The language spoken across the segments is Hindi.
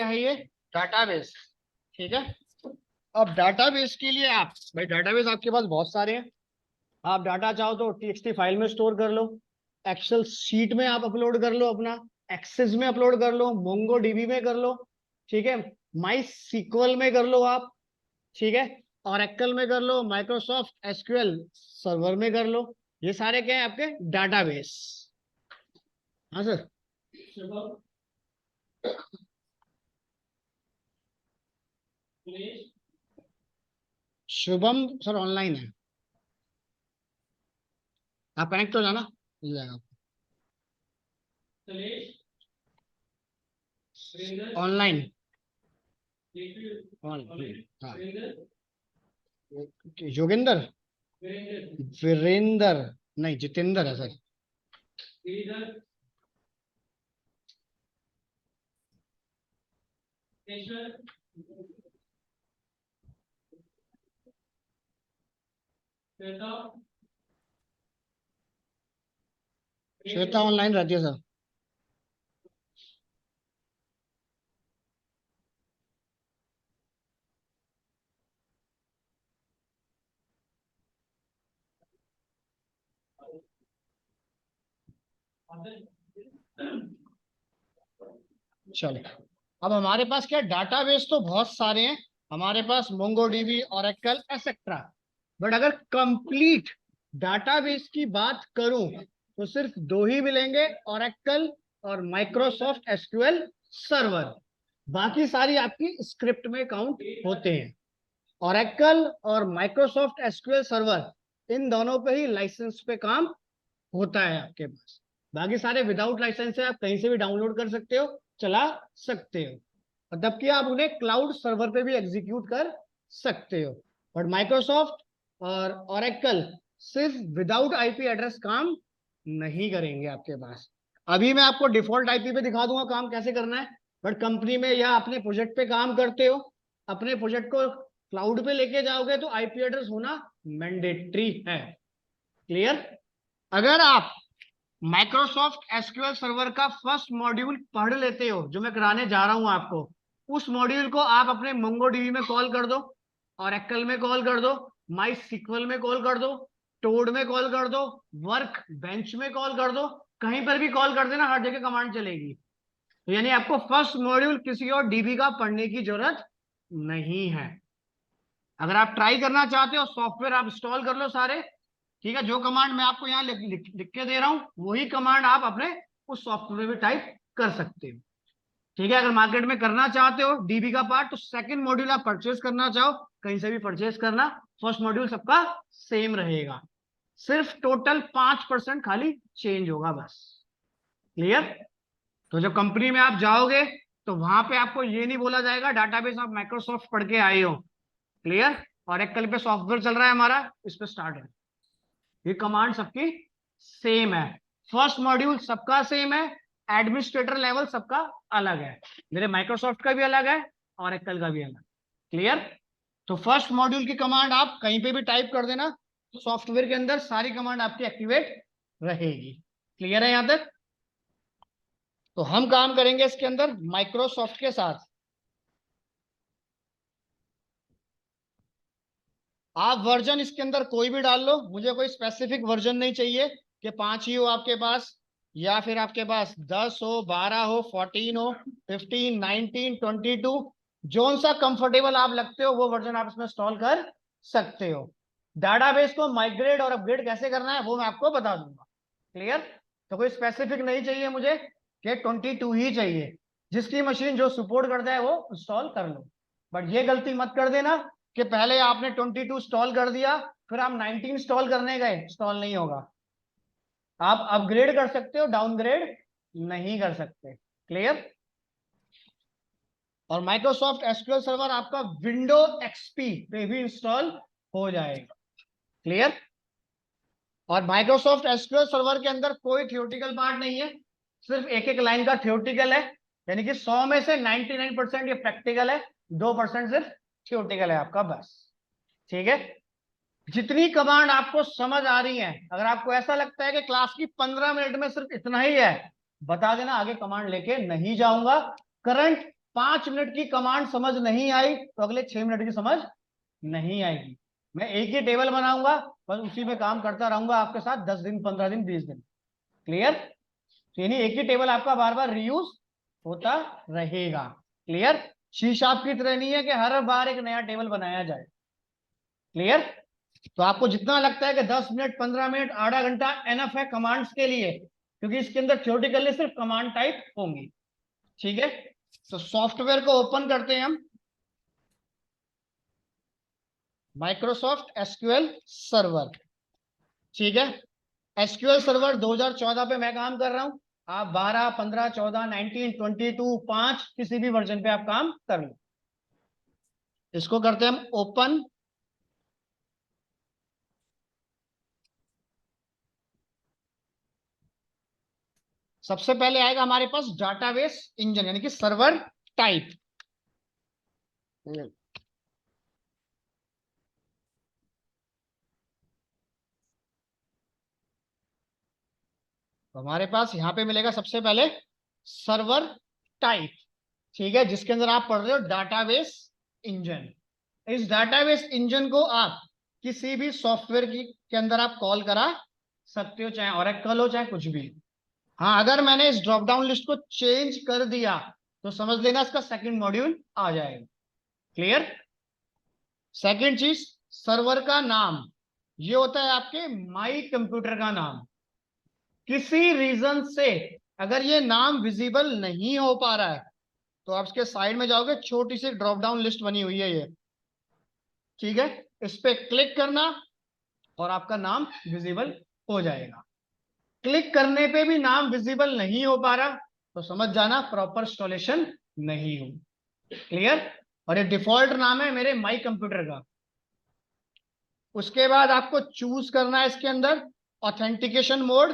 है ये डाटाबेस। ठीक है, अब डाटाबेस के लिए आप भाई डाटाबेस आपके पास बहुत सारे हैं। आप डाटा चाहो तो टीएक्सटी फाइल में स्टोर कर लो, एक्सेल शीट में आप अपलोड कर लो, अपना एक्सेस में अपलोड कर लो, मोंगो डीबी में कर लो, ठीक है, माई सीक्वल में कर लो आप, ठीक है, ऑरेकल में कर लो, माइक्रोसॉफ्ट एसक्यूएल सर्वर में कर लो। ये सारे क्या है आपके डाटाबेस। हाँ सर। शुभम सर ऑनलाइन है, आप कनेक्ट हो जाना, मिल जाएगा ऑनलाइन। हाँ, योगेंद्र, वीरेंद्र, नहीं जितेंद्र है सर। श्वेता ऑनलाइन रहती है सर। चलो, अब हमारे पास क्या डाटाबेस तो बहुत सारे हैं, हमारे पास मोंगोडीबी, ओरेकल एसेट्रा। बट अगर कंप्लीट डाटाबेस की बात करूं तो सिर्फ दो ही मिलेंगे, ओरेकल और माइक्रोसॉफ्ट एसक्यूएल सर्वर। बाकी सारी आपकी स्क्रिप्ट में काउंट होते हैं। ओरेकल और माइक्रोसॉफ्ट एसक्यूएल सर्वर, इन दोनों पे ही लाइसेंस पे काम होता है आपके पास। बाकी सारे विदाउट लाइसेंस है, आप कहीं से भी डाउनलोड कर सकते हो, चला सकते हो, मतलब कि आप उन्हें क्लाउड सर्वर पे भी एग्जीक्यूट कर सकते हो। बट माइक्रोसॉफ्ट और ओरेकल सिर्फ विदाउट आईपी एड्रेस काम नहीं करेंगे आपके पास। अभी मैं आपको डिफॉल्ट आईपी पे दिखा दूंगा काम कैसे करना है, बट कंपनी में या अपने प्रोजेक्ट पे काम करते हो, अपने प्रोजेक्ट को क्लाउड पे लेके जाओगे तो आईपी एड्रेस होना मैंडेटरी है। क्लियर? अगर आप माइक्रोसॉफ्ट एसक्यूएल सर्वर का फर्स्ट मॉड्यूल पढ़ लेते हो जो मैं कराने जा रहा हूं आपको, उस मॉड्यूल को आप अपने मोंगोडीबी में कॉल कर दो, और एक्सेल में कॉल कर दो, माई सीक्वल में कॉल कर दो, टोड में कॉल कर दो, वर्क बेंच में कॉल कर दो, कहीं पर भी कॉल कर देना, हर जगह कमांड चलेगी। तो यानी आपको फर्स्ट मॉड्यूल किसी और डीबी का पढ़ने की जरूरत नहीं है। अगर आप ट्राई करना चाहते हो, सॉफ्टवेयर आप इंस्टॉल कर लो सारे, ठीक है, जो कमांड मैं आपको यहाँ लिख के दे रहा हूं वही कमांड आप अपने उस सॉफ्टवेयर में टाइप कर सकते हो। ठीक है, अगर मार्केट में करना चाहते हो डीबी का पार्ट तो सेकंड मॉड्यूल आप परचेज करना चाहो कहीं से भी परचेज करना, फर्स्ट मॉड्यूल सबका सेम रहेगा, सिर्फ टोटल 5% खाली चेंज होगा बस। क्लियर? तो जब कंपनी में आप जाओगे तो वहां पे आपको ये नहीं बोला जाएगा डाटाबेस आप माइक्रोसॉफ्ट पढ़ के आए हो। क्लियर? और एक कल पे सॉफ्टवेयर चल रहा है हमारा, इस पे स्टार्ट है, ये कमांड सबकी सेम है, फर्स्ट मॉड्यूल सबका सेम है, एडमिनिस्ट्रेटर लेवल सबका अलग है, मेरे माइक्रोसॉफ्ट का भी अलग है और एक्सेल का भी अलग। क्लियर? तो फर्स्ट मॉड्यूल की कमांड आप कहीं पे भी टाइप कर देना, सॉफ्टवेयर के अंदर सारी कमांड आपकी एक्टिवेट रहेगी। क्लियर है यहां तक? तो हम काम करेंगे इसके अंदर माइक्रोसॉफ्ट के साथ। आप वर्जन इसके अंदर कोई भी डाल लो, मुझे कोई स्पेसिफिक वर्जन नहीं चाहिए कि 5 ही हो आपके पास, या फिर आपके पास 10 हो, 12 हो, 14 हो, 15, 19, 22, जोन सा कंफर्टेबल आप लगते हो वो वर्जन आप इसमें इंस्टॉल कर सकते हो। डाटाबेस को माइग्रेट और अपग्रेड कैसे करना है वो मैं आपको बता दूंगा। क्लियर? तो कोई स्पेसिफिक नहीं चाहिए मुझे कि 22 ही चाहिए, जिसकी मशीन जो सपोर्ट करता है वो इंस्टॉल कर लो। बट ये गलती मत कर देना कि पहले आपने 22 इंस्टॉल कर दिया फिर आप 19 इंस्टॉल करने गए, इंस्टॉल नहीं होगा। आप अपग्रेड कर सकते हो, डाउनग्रेड नहीं कर सकते। क्लियर? और माइक्रोसॉफ्ट एसक्यूएल सर्वर आपका विंडो एक्सपी पे भी इंस्टॉल हो जाएगा। क्लियर? और माइक्रोसॉफ्ट एसक्यूएल सर्वर के अंदर कोई थियोरटिकल पार्ट नहीं है, सिर्फ एक एक लाइन का थियोरटिकल है, यानी कि 100 में से 99% ये प्रैक्टिकल है, 2% सिर्फ थियोरटिकल है आपका बस। ठीक है? जितनी कमांड आपको समझ आ रही है, अगर आपको ऐसा लगता है कि क्लास की 15 मिनट में सिर्फ इतना ही है, बता देना, आगे कमांड लेके नहीं जाऊंगा। करंट 5 मिनट की कमांड समझ नहीं आई तो अगले 6 मिनट की समझ नहीं आएगी। मैं एक ही टेबल बनाऊंगा, बस उसी में काम करता रहूंगा आपके साथ 10 दिन, 15 दिन, 20 दिन। क्लियर? यानी एक ही टेबल आपका बार बार रीयूज होता रहेगा। क्लियर? शीश आपकी तरह नहीं है कि हर बार एक नया टेबल बनाया जाए। क्लियर? तो आपको जितना लगता है कि 10 मिनट, 15 मिनट, आधा घंटा एनफ है कमांड्स के लिए, क्योंकि इसके अंदर थ्योरेटिकली सिर्फ कमांड टाइप होंगी। ठीक है, तो सॉफ्टवेयर को ओपन करते हैं हम। Microsoft SQL server. ठीक है, एसक्यूएल सर्वर 2014 पे मैं काम कर रहा हूं। आप 12, 15, 14, 19, 22, 5 किसी भी वर्जन पे आप काम कर लो। इसको करते हैं हम ओपन। सबसे पहले आएगा हमारे पास डाटाबेस इंजन यानी कि सर्वर टाइप। तो हमारे पास यहां पे मिलेगा सबसे पहले सर्वर टाइप। ठीक है, जिसके अंदर आप पढ़ रहे हो डाटाबेस इंजन। इस डाटाबेस इंजन को आप किसी भी सॉफ्टवेयर की के अंदर आप कॉल करा सकते हो, चाहे ओरेकल हो चाहे कुछ भी। हाँ, अगर मैंने इस ड्रॉप डाउन लिस्ट को चेंज कर दिया तो समझ लेना इसका सेकंड मॉड्यूल आ जाएगा। क्लियर? सेकंड चीज, सर्वर का नाम ये होता है आपके माई कंप्यूटर का नाम। किसी रीजन से अगर ये नाम विजिबल नहीं हो पा रहा है तो आप इसके साइड में जाओगे, छोटी सी ड्रॉप डाउन लिस्ट बनी हुई है ये। ठीक है, इस पे क्लिक करना और आपका नाम विजिबल हो जाएगा। क्लिक करने पे भी नाम विजिबल नहीं हो पा रहा तो समझ जाना प्रॉपर इंस्टॉलेशन नहीं हो। क्लियर? और ये डिफॉल्ट नाम है मेरे माई कंप्यूटर का। उसके बाद आपको चूज करना है इसके अंदर ऑथेंटिकेशन मोड,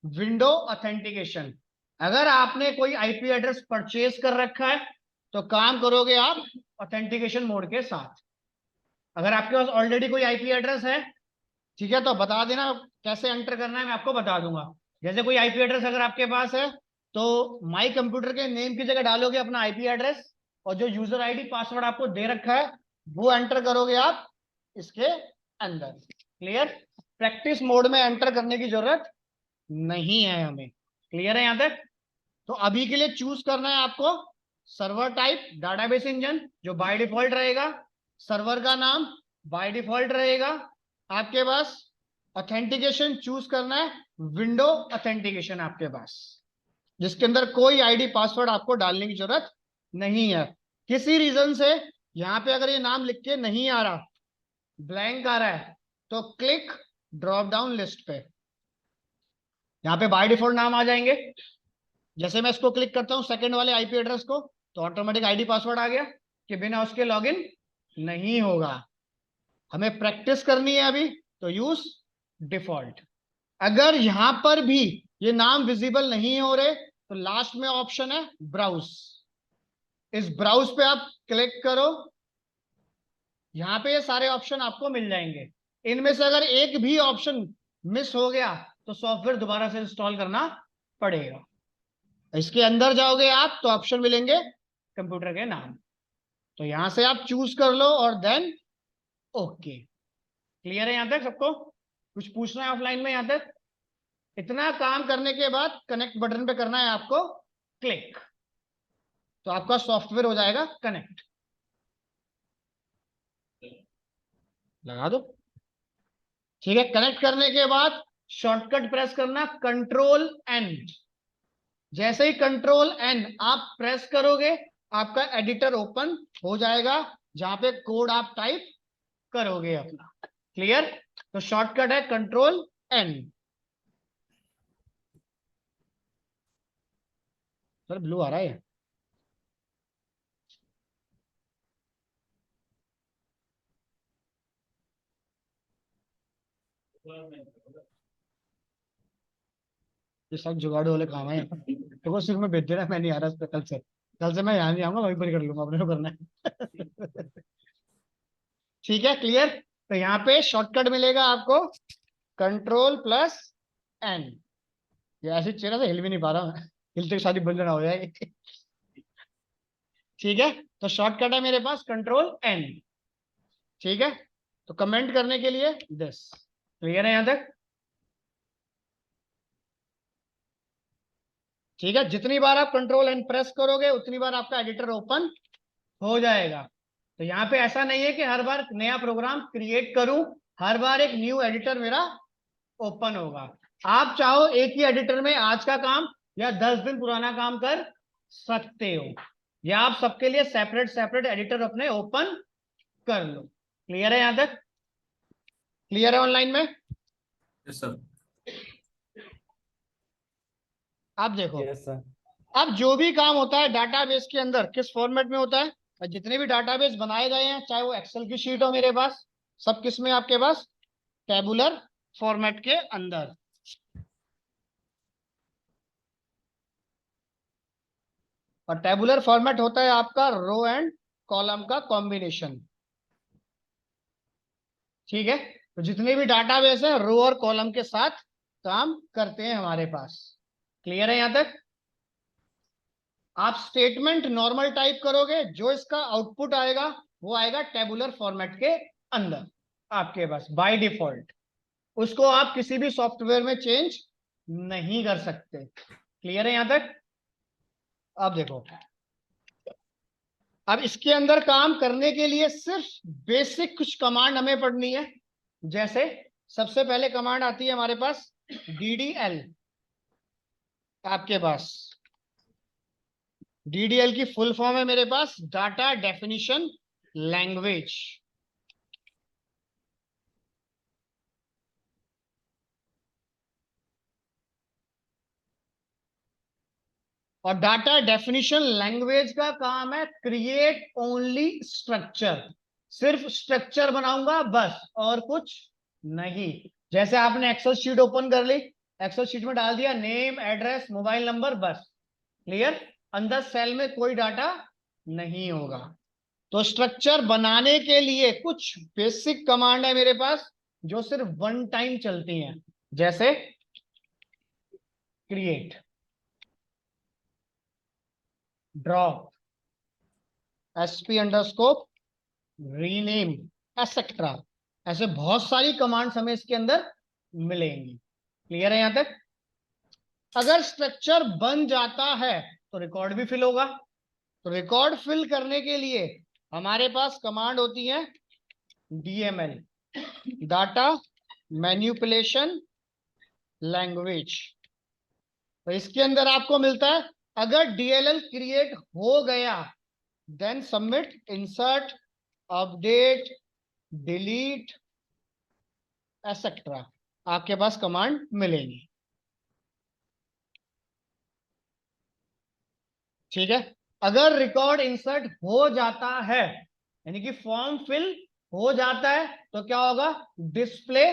विंडो ऑथेंटिकेशन। अगर आपने कोई आईपी एड्रेस परचेज कर रखा है तो काम करोगे आप ऑथेंटिकेशन मोड के साथ। अगर आपके पास ऑलरेडी कोई आईपी एड्रेस है, ठीक है, तो बता देना कैसे एंटर करना है, मैं आपको बता दूंगा। जैसे कोई आईपी एड्रेस अगर आपके पास है तो माई कंप्यूटर के नेम की जगह डालोगे अपना आईपी एड्रेस, और जो यूजर आईडी पासवर्ड आपको दे रखा है वो एंटर करोगे आप इसके अंदर। क्लियर? प्रैक्टिस मोड में एंटर करने की जरूरत नहीं है हमें। क्लियर है यहां तक? तो अभी के लिए चूज करना है आपको सर्वर टाइप डाटाबेस इंजन जो बाय डिफॉल्ट रहेगा, सर्वर का नाम बाय डिफॉल्ट रहेगा आपके पास, ऑथेंटिकेशन चूज करना है विंडो ऑथेंटिकेशन आपके पास, जिसके अंदर कोई आईडी पासवर्ड आपको डालने की जरूरत नहीं है। किसी रीजन से यहां पे अगर ये नाम लिख के नहीं आ रहा, ब्लैंक आ रहा है, तो क्लिक ड्रॉप डाउन लिस्ट पे, यहाँ पे बाय डिफॉल्ट नाम आ जाएंगे। जैसे मैं इसको क्लिक करता हूँ सेकंड वाले आईपी एड्रेस को तो ऑटोमेटिक आईडी पासवर्ड आ गया कि बिना उसके लॉगिन नहीं होगा। हमें प्रैक्टिस करनी है अभी, तो यूज डिफॉल्ट। अगर यहां पर भी ये नाम विजिबल नहीं हो रहे तो लास्ट में ऑप्शन है ब्राउज। इस ब्राउज पे आप क्लिक करो, यहां पे ये सारे ऑप्शन आपको मिल जाएंगे। इनमें से अगर एक भी ऑप्शन मिस हो गया तो सॉफ्टवेयर दोबारा से इंस्टॉल करना पड़ेगा। इसके अंदर जाओगे आप तो ऑप्शन मिलेंगे कंप्यूटर के नाम, तो यहां से आप चूज कर लो और देन ओके। क्लियर है यहां तक सबको? कुछ पूछना है ऑफलाइन में यहां तक? इतना काम करने के बाद कनेक्ट बटन पे करना है आपको क्लिक, तो आपका सॉफ्टवेयर हो जाएगा कनेक्ट। लगा दो। ठीक है, कनेक्ट करने के बाद शॉर्टकट प्रेस करना कंट्रोल एन। जैसे ही कंट्रोल एन आप प्रेस करोगे आपका एडिटर ओपन हो जाएगा जहां पे कोड आप टाइप करोगे अपना। क्लियर? तो शॉर्टकट है कंट्रोल एन। सर ब्लू आ रहा है। ये सब जुगाड़ू वाले काम है। तो वो सिर्फ मैं भेज दे रहा, मैं नहीं आ रहा इस पे कल से। कल से मैं यहाँ नहीं आऊंगा, वहीं पर कर लूंगा अपने को करना है। ठीक है, क्लियर? तो यहाँ पे शॉर्टकट मिलेगा आपको कंट्रोल प्लस एन। ये ऐसे चेहरा से हिल भी नहीं पा रहा मैं, हिलते शादी बंद ना हो जाए। ठीक है, तो शॉर्टकट है मेरे पास कंट्रोल एन। ठीक है, तो कमेंट करने के लिए दिस। क्लियर है यहां तक? ठीक है, जितनी बार आप कंट्रोल एन प्रेस करोगे उतनी बार आपका एडिटर ओपन हो जाएगा। तो यहाँ पे ऐसा नहीं है कि हर बार नया प्रोग्राम क्रिएट करूं, हर बार एक न्यू एडिटर मेरा ओपन होगा। आप चाहो एक ही एडिटर में आज का काम या 10 दिन पुराना काम कर सकते हो, या आप सबके लिए सेपरेट सेपरेट एडिटर अपने ओपन कर लो। क्लियर है यहां तक? क्लियर है ऑनलाइन में? Yes sir. आप देखो, यस सर। अब जो भी काम होता है डाटाबेस के अंदर किस फॉर्मेट में होता है, और जितने भी डाटाबेस बनाए गए हैं चाहे वो एक्सेल की शीट हो मेरे पास, सब किस में आपके पास? टेबुलर फॉर्मेट के अंदर। और टेबुलर फॉर्मेट होता है आपका रो एंड कॉलम का कॉम्बिनेशन। ठीक है, तो जितने भी डाटाबेस है रो और कॉलम के साथ काम करते हैं हमारे पास। क्लियर है यहां तक? आप स्टेटमेंट नॉर्मल टाइप करोगे, जो इसका आउटपुट आएगा वो आएगा टेबुलर फॉर्मेट के अंदर आपके पास बाय डिफॉल्ट। उसको आप किसी भी सॉफ्टवेयर में चेंज नहीं कर सकते। क्लियर है यहां तक? अब देखो, अब इसके अंदर काम करने के लिए सिर्फ बेसिक कुछ कमांड हमें पढ़नी है। जैसे सबसे पहले कमांड आती है हमारे पास DDL। आपके पास DDL की फुल फॉर्म है मेरे पास डाटा डेफिनिशन लैंग्वेज। और डाटा डेफिनिशन लैंग्वेज का काम है क्रिएट ओनली स्ट्रक्चर। सिर्फ स्ट्रक्चर बनाऊंगा बस, और कुछ नहीं। जैसे आपने एक्सेल शीट ओपन कर ली, एक्सेल शीट में डाल दिया नेम एड्रेस मोबाइल नंबर, बस। क्लियर? अंदर सेल में कोई डाटा नहीं होगा। तो स्ट्रक्चर बनाने के लिए कुछ बेसिक कमांड है मेरे पास जो सिर्फ वन टाइम चलती हैं। जैसे create, drop, SP_, rename, etcetera. ऐसे बहुत सारी कमांड्स हमें इसके अंदर मिलेंगी। क्लियर है यहां तक? अगर स्ट्रक्चर बन जाता है तो रिकॉर्ड भी फिल होगा। तो रिकॉर्ड फिल करने के लिए हमारे पास कमांड होती है DML, डाटा मैन्युपुलेशन लैंग्वेज। तो इसके अंदर आपको मिलता है अगर DLL क्रिएट हो गया then submit, insert, update, delete, etcetera. आपके पास कमांड मिलेंगी। ठीक है, अगर रिकॉर्ड इंसर्ट हो जाता है यानी कि फॉर्म फिल हो जाता है तो क्या होगा? Display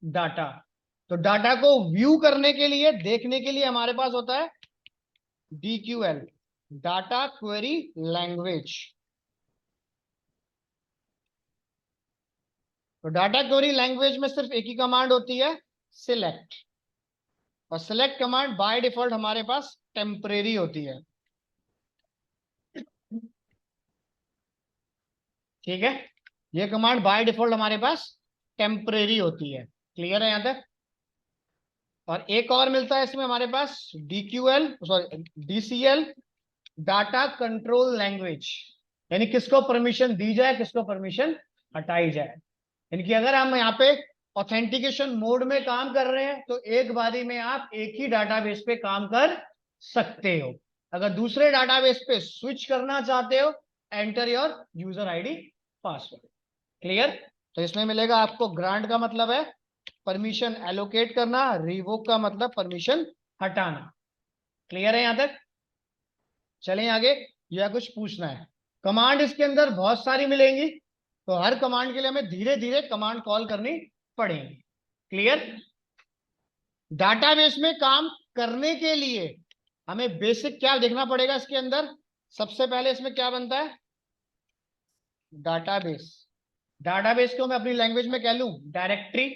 data. तो डाटा को व्यू करने के लिए, देखने के लिए हमारे पास होता है DQL, डाटा क्वेरी लैंग्वेज। तो डाटा क्वेरी लैंग्वेज में सिर्फ एक ही कमांड होती है सिलेक्ट। और सिलेक्ट कमांड बाय डिफॉल्ट हमारे पास टेम्परेरी होती है। ठीक है, ये कमांड बाय डिफॉल्ट हमारे पास टेम्परेरी होती है। क्लियर है यहां तक? और एक और मिलता है इसमें हमारे पास DQL, sorry DCL, data control language. यानी किसको परमिशन दी जाए, किसको परमिशन हटाई जाए। यानी कि अगर हम यहाँ पे ऑथेंटिकेशन मोड में काम कर रहे हैं तो एक बारी में आप एक ही डाटाबेस पे काम कर सकते हो। अगर दूसरे डाटाबेस पे स्विच करना चाहते हो, enter your user ID password. Clear? तो इसमें मिलेगा आपको ग्रांट का मतलब है परमिशन एलोकेट करना, रिवोक का मतलब परमिशन हटाना। क्लियर है यहां तक? चलें आगे, या कुछ पूछना है? कमांड इसके अंदर बहुत सारी मिलेंगी, तो हर कमांड के लिए हमें धीरे धीरे कमांड कॉल करनी पड़ेगी। क्लियर? डाटाबेस में काम करने के लिए हमें बेसिक क्या देखना पड़ेगा इसके अंदर? सबसे पहले इसमें क्या बनता है? डाटाबेस। डाटाबेस को मैं अपनी लैंग्वेज में कह लूं डायरेक्टरी।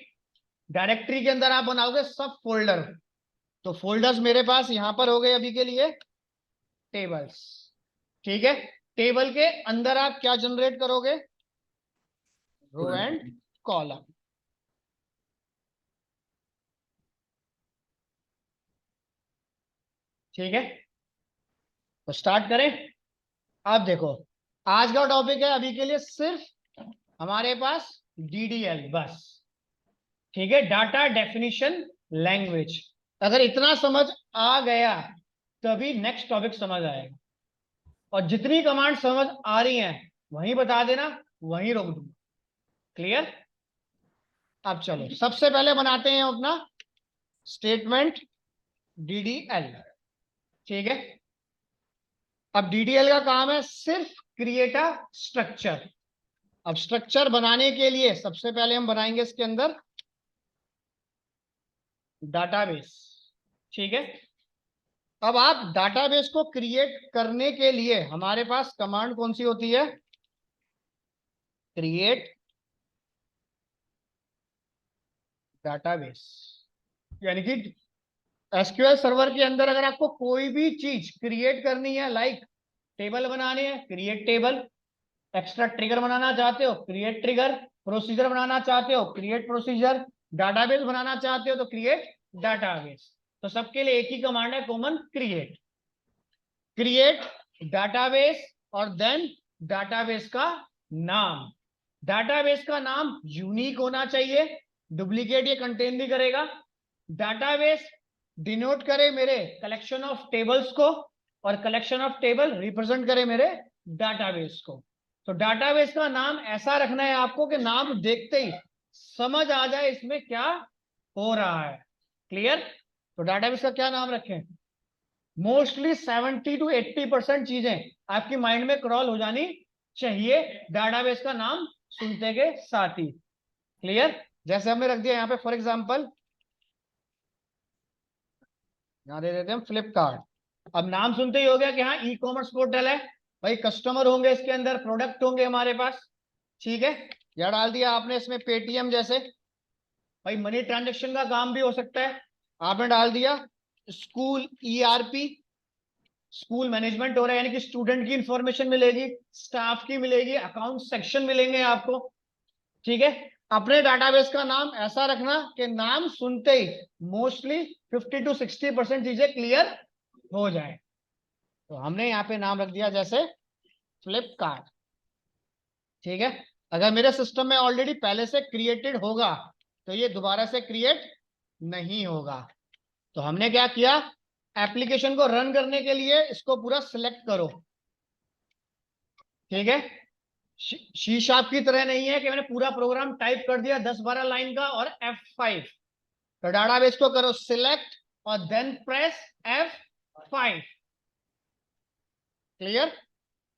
डायरेक्टरी के अंदर आप बनाओगे सब फोल्डर। तो फोल्डर्स मेरे पास यहां पर हो गए अभी के लिए टेबल्स। ठीक है, टेबल के अंदर आप क्या जनरेट करोगे? Row and column. ठीक है, तो स्टार्ट करें। आप देखो, आज का टॉपिक है अभी के लिए सिर्फ हमारे पास डीडीएल बस। ठीक है, डाटा डेफिनिशन लैंग्वेज। अगर इतना समझ आ गया तभी नेक्स्ट टॉपिक समझ आएगा। और जितनी कमांड समझ आ रही हैं वहीं बता देना, वहीं रोक दूंगा। क्लियर? अब चलो सबसे पहले बनाते हैं अपना स्टेटमेंट डीडीएल। ठीक है, अब डीडीएल का काम है सिर्फ क्रिएट अ स्ट्रक्चर। अब स्ट्रक्चर बनाने के लिए सबसे पहले हम बनाएंगे इसके अंदर डाटाबेस। ठीक है, अब आप डाटाबेस को क्रिएट करने के लिए हमारे पास कमांड कौन सी होती है? Create database. यानी कि एसक्यूएल सर्वर के अंदर अगर आपको कोई भी चीज क्रिएट करनी है, लाइक टेबल बनानी है, क्रिएट टेबल। एक्स्ट्रा ट्रिगर बनाना चाहते हो, क्रिएट ट्रिगर। प्रोसीजर बनाना चाहते हो, क्रिएट प्रोसीजर। डाटाबेस बनाना चाहते हो तो क्रिएट डाटाबेस। तो सबके लिए एक ही कमांड है कॉमन, क्रिएट। क्रिएट डाटाबेस और देन डाटाबेस का नाम। डाटाबेस का नाम यूनिक होना चाहिए, डुप्लीकेट ये कंटेन नहीं करेगा। डाटाबेस डिनोट करे मेरे कलेक्शन ऑफ टेबल्स को, और कलेक्शन ऑफ टेबल रिप्रेजेंट करे मेरे डाटाबेस को। तो डाटाबेस का नाम ऐसा रखना है आपको कि नाम देखते ही समझ आ जाए इसमें क्या हो रहा है। क्लियर? तो डाटाबेस का क्या नाम रखें? मोस्टली 70 to 80% चीजें आपकी माइंड में क्रॉल हो जानी चाहिए डाटाबेस का नाम सुनते के साथ ही। क्लियर? जैसे हमने रख दिया यहाँ पे फॉर एग्जांपल, यहाँ दे देते हैं फ्लिपकार्ट। अब नाम सुनते ही हो गया कि हाँ ई कॉमर्स पोर्टल है भाई, कस्टमर होंगे इसके अंदर, प्रोडक्ट होंगे हमारे पास। ठीक है, या डाल दिया आपने इसमें पेटीएम जैसे, भाई मनी ट्रांजेक्शन का काम भी हो सकता है। आपने डाल दिया स्कूल ईआरपी, स्कूल मैनेजमेंट हो रहा है, यानी कि स्टूडेंट की इंफॉर्मेशन मिलेगी, स्टाफ की मिलेगी, अकाउंट सेक्शन मिलेंगे आपको। ठीक है, अपने डाटाबेस का नाम ऐसा रखना कि नाम सुनते ही मोस्टली 50 to 60% चीजें क्लियर हो जाए। तो हमने यहाँ पे नाम रख दिया जैसे फ्लिपकार्ट। ठीक है, अगर मेरे सिस्टम में ऑलरेडी पहले से क्रिएटेड होगा तो ये दोबारा से क्रिएट नहीं होगा। तो हमने क्या किया, एप्लीकेशन को रन करने के लिए इसको पूरा सिलेक्ट करो। ठीक है, शी शार्प की तरह नहीं है कि मैंने पूरा प्रोग्राम टाइप कर दिया 10-12 लाइन का और F5। तो डाटाबेस को करो सिलेक्ट और देन प्रेस F5। क्लियर?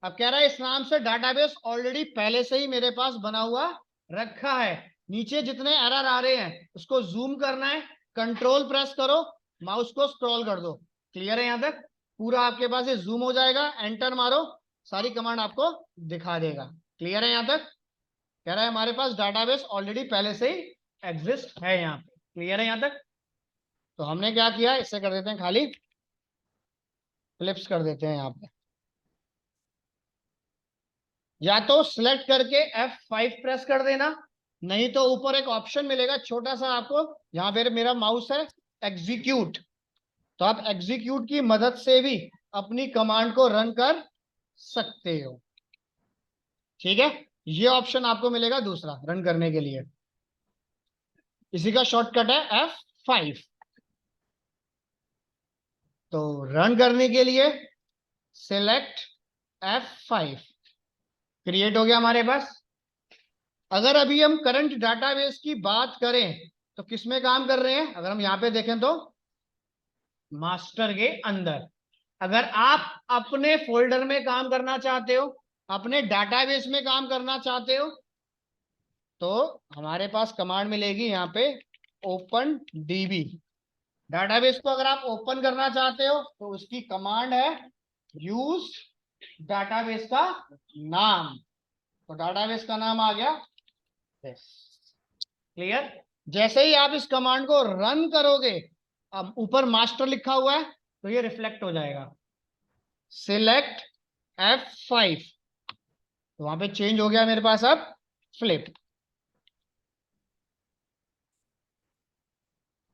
अब कह रहा है इस नाम से डाटाबेस ऑलरेडी पहले से ही मेरे पास बना हुआ रखा है। नीचे जितने एरर आ रहे हैं उसको जूम करना है, कंट्रोल प्रेस करो, माउस को स्क्रॉल कर दो। क्लियर है? यहां तक पूरा आपके पास ये जूम हो जाएगा, एंटर मारो, सारी कमांड आपको दिखा देगा। क्लियर है? यहां तक कह रहा है हमारे पास डाटाबेस ऑलरेडी पहले से ही एग्जिस्ट है यहाँ पे। क्लियर है यहां तक? तो हमने क्या किया, इससे कर देते हैं खाली फ्लिप्स कर देते हैं यहाँ पे। या तो सिलेक्ट करके F5 प्रेस कर देना, नहीं तो ऊपर एक ऑप्शन मिलेगा छोटा सा आपको, यहाँ पे मेरा माउस है, एग्जीक्यूट। तो आप एग्जीक्यूट की मदद से भी अपनी कमांड को रन कर सकते हो। ठीक है, ये ऑप्शन आपको मिलेगा दूसरा रन करने के लिए, इसी का शॉर्टकट है F5। तो रन करने के लिए सिलेक्ट F5, क्रिएट हो गया हमारे पास। अगर अभी हम करंट डाटाबेस की बात करें तो किसमें काम कर रहे हैं? अगर हम यहाँ पे देखें तो मास्टर के अंदर। अगर आप अपने फोल्डर में काम करना चाहते हो, अपने डाटाबेस में काम करना चाहते हो, तो हमारे पास कमांड मिलेगी यहाँ पे ओपन डीबी। डाटाबेस को अगर आप ओपन करना चाहते हो तो उसकी कमांड है यूज डाटाबेस का नाम। तो डाटाबेस का नाम आ गया। क्लियर? जैसे ही आप इस कमांड को रन करोगे, अब ऊपर मास्टर लिखा हुआ है तो ये रिफ्लेक्ट हो जाएगा। सिलेक्ट F5, तो वहां पे चेंज हो गया मेरे पास अब फ्लिप।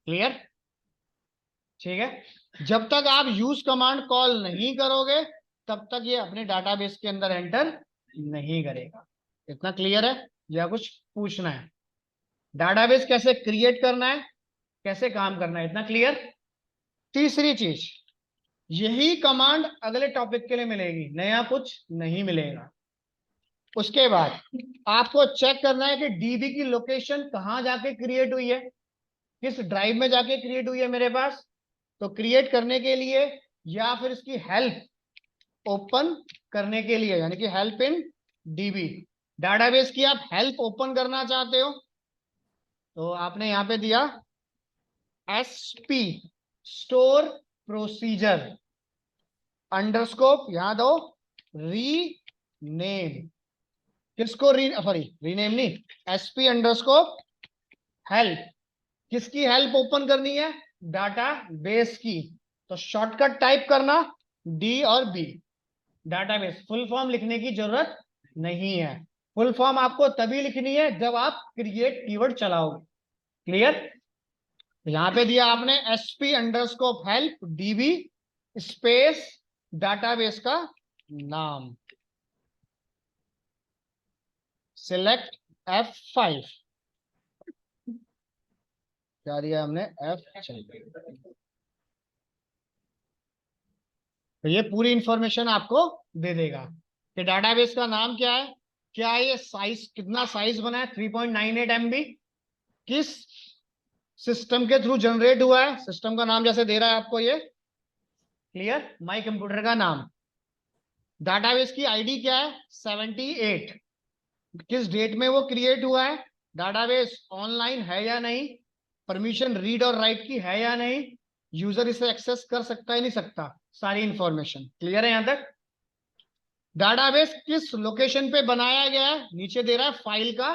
क्लियर? ठीक है, जब तक आप यूज कमांड कॉल नहीं करोगे तब तक ये अपने डाटाबेस के अंदर एंटर नहीं करेगा। इतना क्लियर है या कुछ पूछना है? डाटाबेस कैसे क्रिएट करना है, कैसे काम करना है, इतना क्लियर? तीसरी चीज, यही कमांड अगले टॉपिक के लिए मिलेगी, नया कुछ नहीं मिलेगा। उसके बाद आपको चेक करना है कि डीबी की लोकेशन कहां जाके क्रिएट हुई है, किस ड्राइव में जाके क्रिएट हुई है मेरे पास। तो क्रिएट करने के लिए या फिर इसकी हेल्प ओपन करने के लिए, यानी कि हेल्प इन डीबी, डाटाबेस की आप हेल्प ओपन करना चाहते हो तो आपने यहां पे दिया एसपी स्टोर प्रोसीजर अंडरस्कोप, यहां दो रीनेम, किसको रीनेम नहीं, एसपी अंडरस्कोप हेल्प, किसकी हेल्प ओपन करनी है, डाटा बेस की। तो शॉर्टकट टाइप करना डी और बी, डाटाबेस। फुल फॉर्म लिखने की जरूरत नहीं है, फुल फॉर्म आपको तभी लिखनी है जब आप क्रिएट कीवर्ड चलाओगे। क्लियर? यहां पे दिया आपने SP अंडरस्कोप help dB space database का नाम, सिलेक्ट F5, क्या दिया हमने F5। तो ये पूरी इंफॉर्मेशन आपको दे देगा कि डाटाबेस का नाम क्या है, क्या ये साइज, कितना साइज बना है 3.98 MB, किस सिस्टम के थ्रू जनरेट हुआ है, सिस्टम का नाम जैसे दे रहा है आपको ये, क्लियर, माई कंप्यूटर का नाम। डाटाबेस की आईडी क्या है 78, किस डेट में वो क्रिएट हुआ है, डाटाबेस ऑनलाइन है या नहीं, परमिशन रीड और राइट की है या नहीं, यूजर इसे एक्सेस कर सकता है नहीं सकता, सारी इंफॉर्मेशन क्लियर है यहां तक। डाटाबेस किस लोकेशन पे बनाया गया है, नीचे दे रहा है फाइल का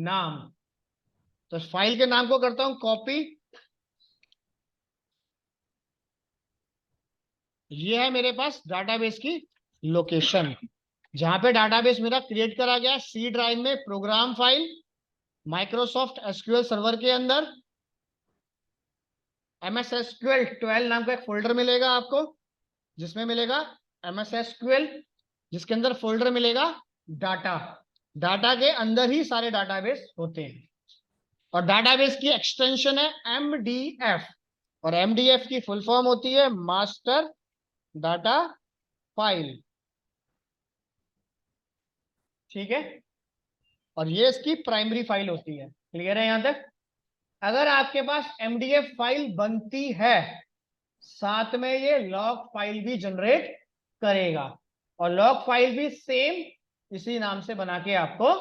नाम, तो फाइल के नाम को करता हूं कॉपी। ये है मेरे पास डाटाबेस की लोकेशन, जहां पे डाटाबेस मेरा क्रिएट करा गया, सी ड्राइव में program file, Microsoft SQL server के अंदर MS SQL 12 नाम का एक फोल्डर मिलेगा आपको, जिसमें मिलेगा MS SQL, जिसके अंदर फोल्डर मिलेगा डाटा, डाटा के अंदर ही सारे डाटाबेस होते हैं। और डाटाबेस की एक्सटेंशन है MDF, और MDF की फुल फॉर्म होती है मास्टर डाटा फाइल। ठीक है, और ये इसकी प्राइमरी फाइल होती है। क्लियर है यहां तक? अगर आपके पास MDF फाइल बनती है, साथ में ये लॉग फाइल भी जनरेट करेगा, और लॉग फाइल भी सेम इसी नाम से बना के आपको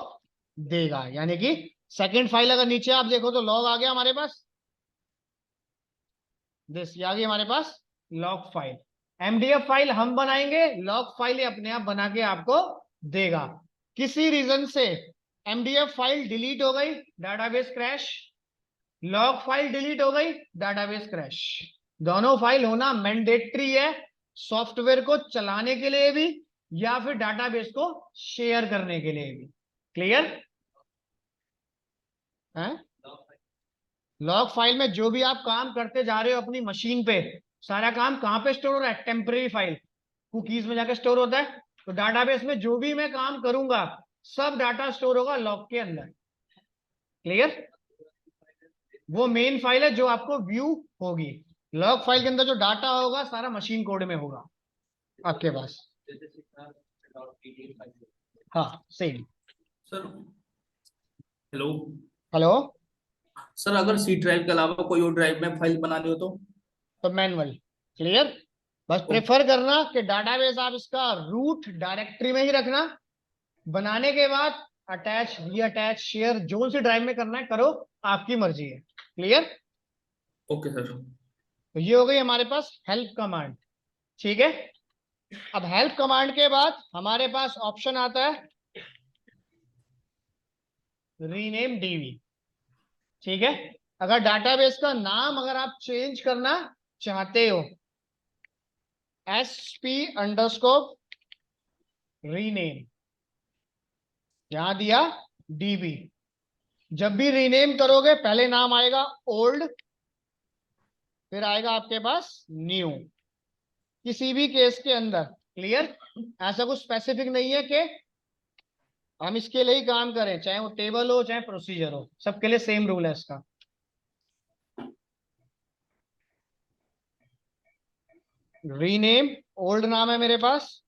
देगा। यानी कि सेकंड फाइल अगर नीचे आप देखो तो लॉग आ गया हमारे पास, दिस आ गई हमारे पास लॉग फाइल। MDF फाइल हम बनाएंगे, लॉग फाइल अपने आप बना के आपको देगा। किसी रीजन से MDF फाइल डिलीट हो गई, database crash, log file delete हो गई, डाटाबेस क्रैश। दोनों फाइल होना मैंडेटरी है, सॉफ्टवेयर को चलाने के लिए भी या फिर डाटाबेस को शेयर करने के लिए भी। क्लियर है? लॉग फाइल में जो भी आप काम करते जा रहे हो अपनी मशीन पे, सारा काम कहां पे स्टोर हो रहा है, टेम्परेरी फाइल, कुकीज में जाकर स्टोर होता है। तो डाटाबेस में जो भी मैं काम करूंगा सब डाटा स्टोर होगा लॉग के अंदर। क्लियर? वो मेन फाइल है जो आपको व्यू होगी, लॉग फाइल के अंदर जो डाटा होगा सारा मशीन कोड में होगा आपके पास। हाँ same. Sir hello. Hello. Sir अगर सी ड्राइव के अलावा कोई और ड्राइव में फाइल बनानी हो तो मैनुअल। क्लियर? बस तो प्रेफर करना कि डाटाबेस आप इसका रूट डायरेक्टरी में ही रखना, बनाने के बाद अटैच री अटैच शेयर जो सी ड्राइव में करना है करो, आपकी मर्जी है। क्लियर? Okay sir. तो ये हो गई हमारे पास हेल्प कमांड। ठीक है, अब हेल्प कमांड के बाद हमारे पास ऑप्शन आता है रीनेम डीबी। ठीक है, अगर डाटाबेस का नाम अगर आप चेंज करना चाहते हो, SP अंडरस्कोप रीनेम, यहां दिया डीबी। जब भी रीनेम करोगे पहले नाम आएगा ओल्ड, फिर आएगा आपके पास न्यू, किसी भी केस के अंदर। क्लियर? ऐसा कुछ स्पेसिफिक नहीं है कि हम इसके लिए ही काम करें, चाहे वो टेबल हो चाहे प्रोसीजर हो, सबके लिए सेम रूल है इसका। रीनेम, ओल्ड नाम है मेरे पास,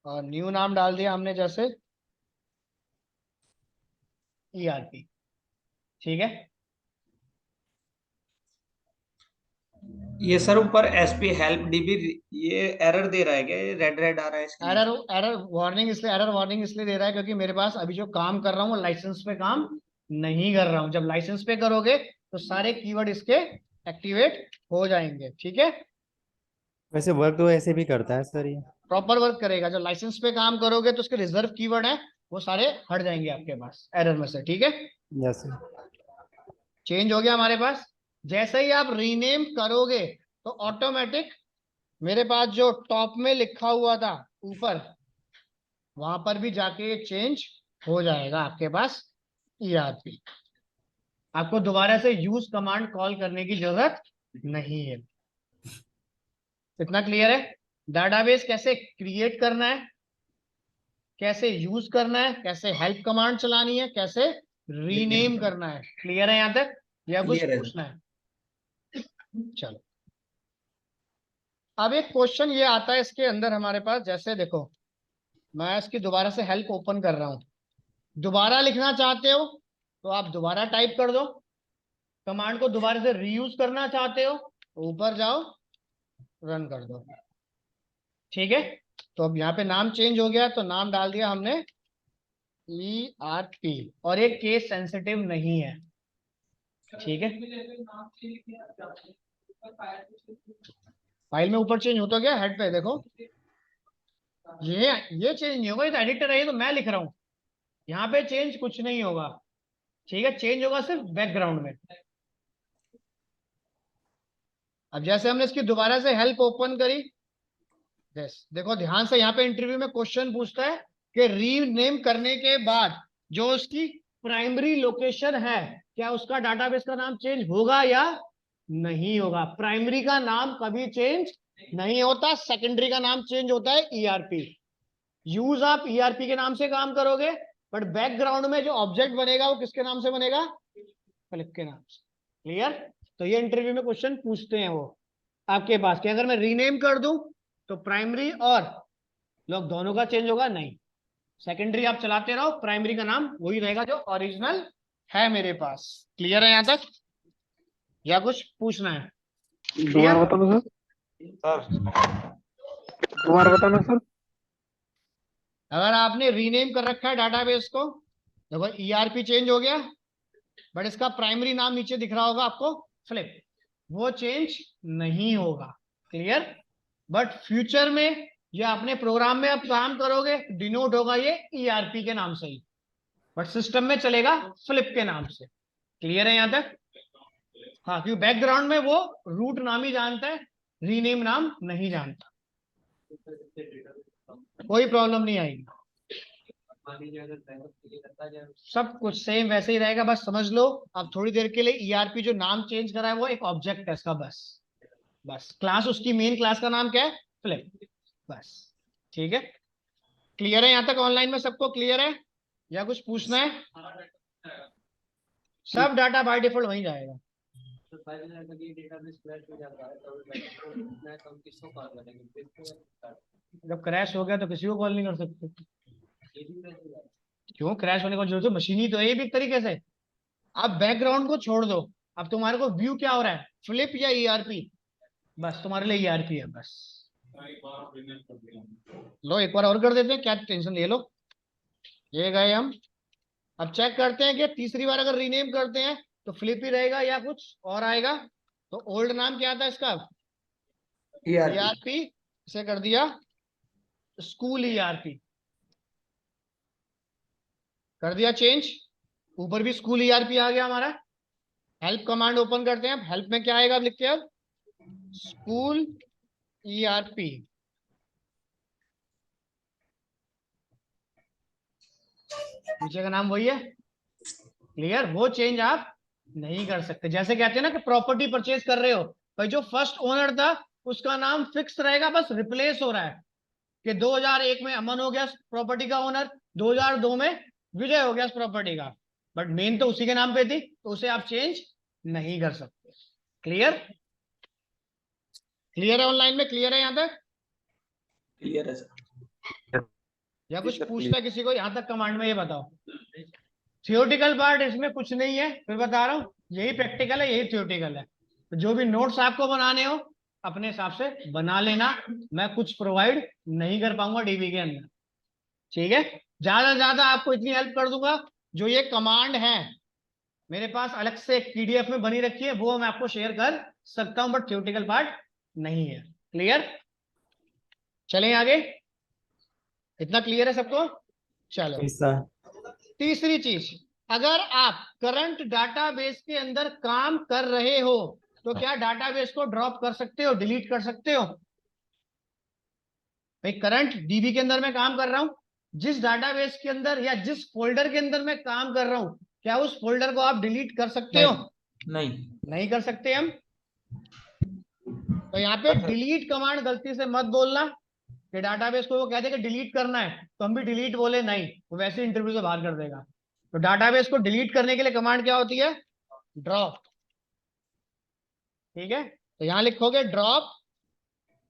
और न्यू नाम डाल दिया हमने, जैसे ईआरपी। ठीक है? ये सर ऊपर एसपी हेल्प डीबी ये एरर दे रहा है क्या? ये रेड रेड आ रहा है इसके एरर, नीचे। एरर वार्निंग इसलिए दे रहा है क्योंकि मेरे पास अभी जो काम कर रहा हूँ वो लाइसेंस पे काम नहीं कर रहा हूँ। जब लाइसेंस पे करोगे तो सारे कीवर्ड इसके एक्टिवेट हो जाएंगे। ठीक है? वैसे वर्क तो ऐसे भी करता है सर ये। प्रॉपर वर्क करेगा। जब लाइसेंस पे काम करोगे तो उसके रिजर्व कीवर्ड है, वो सारे हट जाएंगे आपके पास एरर में से। ठीक है? जैसे चेंज हो गया हमारे पास। जैसे ही आप रीनेम करोगे तो ऑटोमेटिक मेरे पास जो टॉप में लिखा हुआ था ऊपर, वहां पर भी जाके चेंज हो जाएगा आपके पास ईआरपी। आपको दोबारा से यूज कमांड कॉल करने की जरूरत नहीं है। इतना क्लियर है? डाटाबेस कैसे क्रिएट करना है, कैसे यूज करना है, कैसे हेल्प कमांड चलानी है, कैसे रीनेम करना है। क्लियर है यहां तक, या कुछ क्लियर है पूछना है? चलो, अब एक क्वेश्चन ये आता है इसके अंदर हमारे पास। जैसे देखो, मैं इसकी दोबारा से हेल्प ओपन कर रहा हूं, दोबारा लिखना चाहते हो तो आप दोबारा टाइप कर दो, कमांड को दोबारा से रीयूज करना चाहते हो तो ऊपर जाओ, रन कर दो। ठीक है? तो अब यहाँ पे नाम चेंज हो गया, तो नाम डाल दिया हमने ERP, और एक केस सेंसिटिव नहीं है। ठीक है? फाइल में ऊपर चेंज होता गया, हेड पे देखो, ये चेंज नहीं होगा, ये तो एडिटर है, ये तो मैं लिख रहा हूं, यहाँ पे चेंज कुछ नहीं होगा। ठीक है? चेंज होगा सिर्फ बैकग्राउंड में। अब जैसे हमने इसकी दोबारा से हेल्प ओपन करी, यस, देखो ध्यान से, यहाँ पे इंटरव्यू में क्वेश्चन पूछता है कि रीनेम करने के बाद जो उसकी प्राइमरी लोकेशन है, क्या उसका डाटाबेस का नाम चेंज होगा या नहीं होगा। प्राइमरी का नाम कभी चेंज नहीं होता, सेकेंडरी का नाम चेंज होता है ईआरपी। यूज आप ईआरपी के नाम से काम करोगे, बट बैकग्राउंड में जो ऑब्जेक्ट बनेगा वो किसके नाम से बनेगा? फ्लिप के नाम से। क्लियर? तो ये इंटरव्यू में क्वेश्चन पूछते हैं वो आपके पास कि अगर मैं रीनेम कर दूं तो प्राइमरी और लोग दोनों का चेंज होगा? नहीं, सेकेंडरी आप चलाते रहो, प्राइमरी का नाम वही रहेगा जो ओरिजिनल है मेरे पास। क्लियर है यहां तक, या कुछ पूछना है? दोबारा क्लियर? बताना सर, दोबारा बताना सर। अगर आपने रीनेम कर रखा है डाटाबेस को, देखो ईआरपी चेंज हो गया, बट इसका प्राइमरी नाम नीचे दिख रहा होगा आपको, फ्लिप, वो चेंज नहीं होगा। क्लियर? बट फ्यूचर में या अपने प्रोग्राम में आप काम करोगे, डिनोट होगा ये ईआरपी के नाम से ही, बट सिस्टम में चलेगा फ्लिप के नाम से। क्लियर है यहां तक? हाँ, क्योंकि बैकग्राउंड में वो रूट नाम ही जानता है, रीनेम नाम नहीं जानता। कोई प्रॉब्लम नहीं आएगी, सब कुछ सेम वैसे ही रहेगा। बस समझ लो, अब थोड़ी देर के लिए ईआरपी जो नाम चेंज करा है वो एक ऑब्जेक्ट है इसका, बस। बस क्लास, उसकी मेन क्लास का नाम क्या है? फ्लिप, बस। ठीक है? क्लियर है यहां तक? ऑनलाइन में सबको क्लियर है, या कुछ पूछना है? सब डाटा बाय डिफॉल्ट वहीं जाएगा। जब क्रैश हो गया तो किसी को कॉल नहीं कर सकते। क्यों क्रैश होने की जरूरत है? मशीन ही तो है ये भी एक तरीके से। आप बैकग्राउंड को छोड़ दो, अब तुम्हारे को व्यू क्या हो रहा है, फ्लिप या ईआरपी? बस तुम्हारे लिए ईआरपी है, बस। लो एक बार और कर देते हैं, क्या टेंशन ले लो। ये गए हम। अब चेक करते हैं कि तीसरी बार अगर रीनेम करते हैं तो फ्लिप ही रहेगा या कुछ और आएगा। तो ओल्ड नाम क्या था इसका? ईआरपी। ईआरपी, इसे कर दिया स्कूल ईआरपी, कर दिया चेंज, ऊपर भी स्कूल ईआरपी आ गया हमारा। हेल्प कमांड ओपन करते हैं, हेल्प में क्या आएगा, अब लिखते हैं अब स्कूल ईआरपी। नीचे का नाम वही है। क्लियर, वो चेंज आप नहीं कर सकते। जैसे कहते हैं ना कि प्रॉपर्टी परचेज कर रहे हो, भाई जो फर्स्ट ओनर था उसका नाम फिक्स रहेगा, बस रिप्लेस हो रहा है कि 2001 में अमन हो गया प्रॉपर्टी का ओनर, 2002 में विजय हो गया प्रॉपर्टी का, बट मेन तो उसी के नाम पे थी, तो उसे आप चेंज नहीं कर सकते। क्लियर, क्लियर है ऑनलाइन में, क्लियर है यहाँ तक? क्लियर है सर। या जी कुछ सर, पूछना है किसी को यहाँ तक कमांड में, ये बताओ। थियोटिकल पार्ट इसमें कुछ नहीं है, फिर बता रहा हूँ, यही प्रैक्टिकल है, यही थियोटिकल है। तो जो भी नोट्स आपको बनाने हो अपने हिसाब से बना लेना, मैं कुछ प्रोवाइड नहीं कर पाऊंगा डीबी के अंदर, ठीक है। ज्यादा से ज्यादा आपको इतनी हेल्प कर दूंगा, जो ये कमांड है मेरे पास अलग से एक पीडीएफ में बनी रखी है, वो मैं आपको शेयर कर सकता हूं, बट थियोटिकल पार्ट नहीं है। क्लियर, चलें आगे, इतना क्लियर है सबको? चलो, ऐसा तीसरी चीज, अगर आप करंट डाटाबेस के अंदर काम कर रहे हो तो क्या डाटाबेस को ड्रॉप कर सकते हो, डिलीट कर सकते हो? भाई करंट डीबी के अंदर मैं काम कर रहा हूं, जिस डाटाबेस के अंदर या जिस फोल्डर के अंदर मैं काम कर रहा हूं, क्या उस फोल्डर को आप डिलीट कर सकते हो? नहीं। नहीं कर सकते हम। तो यहाँ पे डिलीट कमांड गलती से मत बोलना कि डाटाबेस को वो कहते हैं कि डिलीट करना है तो हम भी डिलीट बोले, नहीं, वो वैसे इंटरव्यू से बाहर कर देगा। तो डाटाबेस को डिलीट करने के लिए कमांड क्या होती है? ड्रॉप। ठीक है, तो यहां लिखोगे ड्रॉप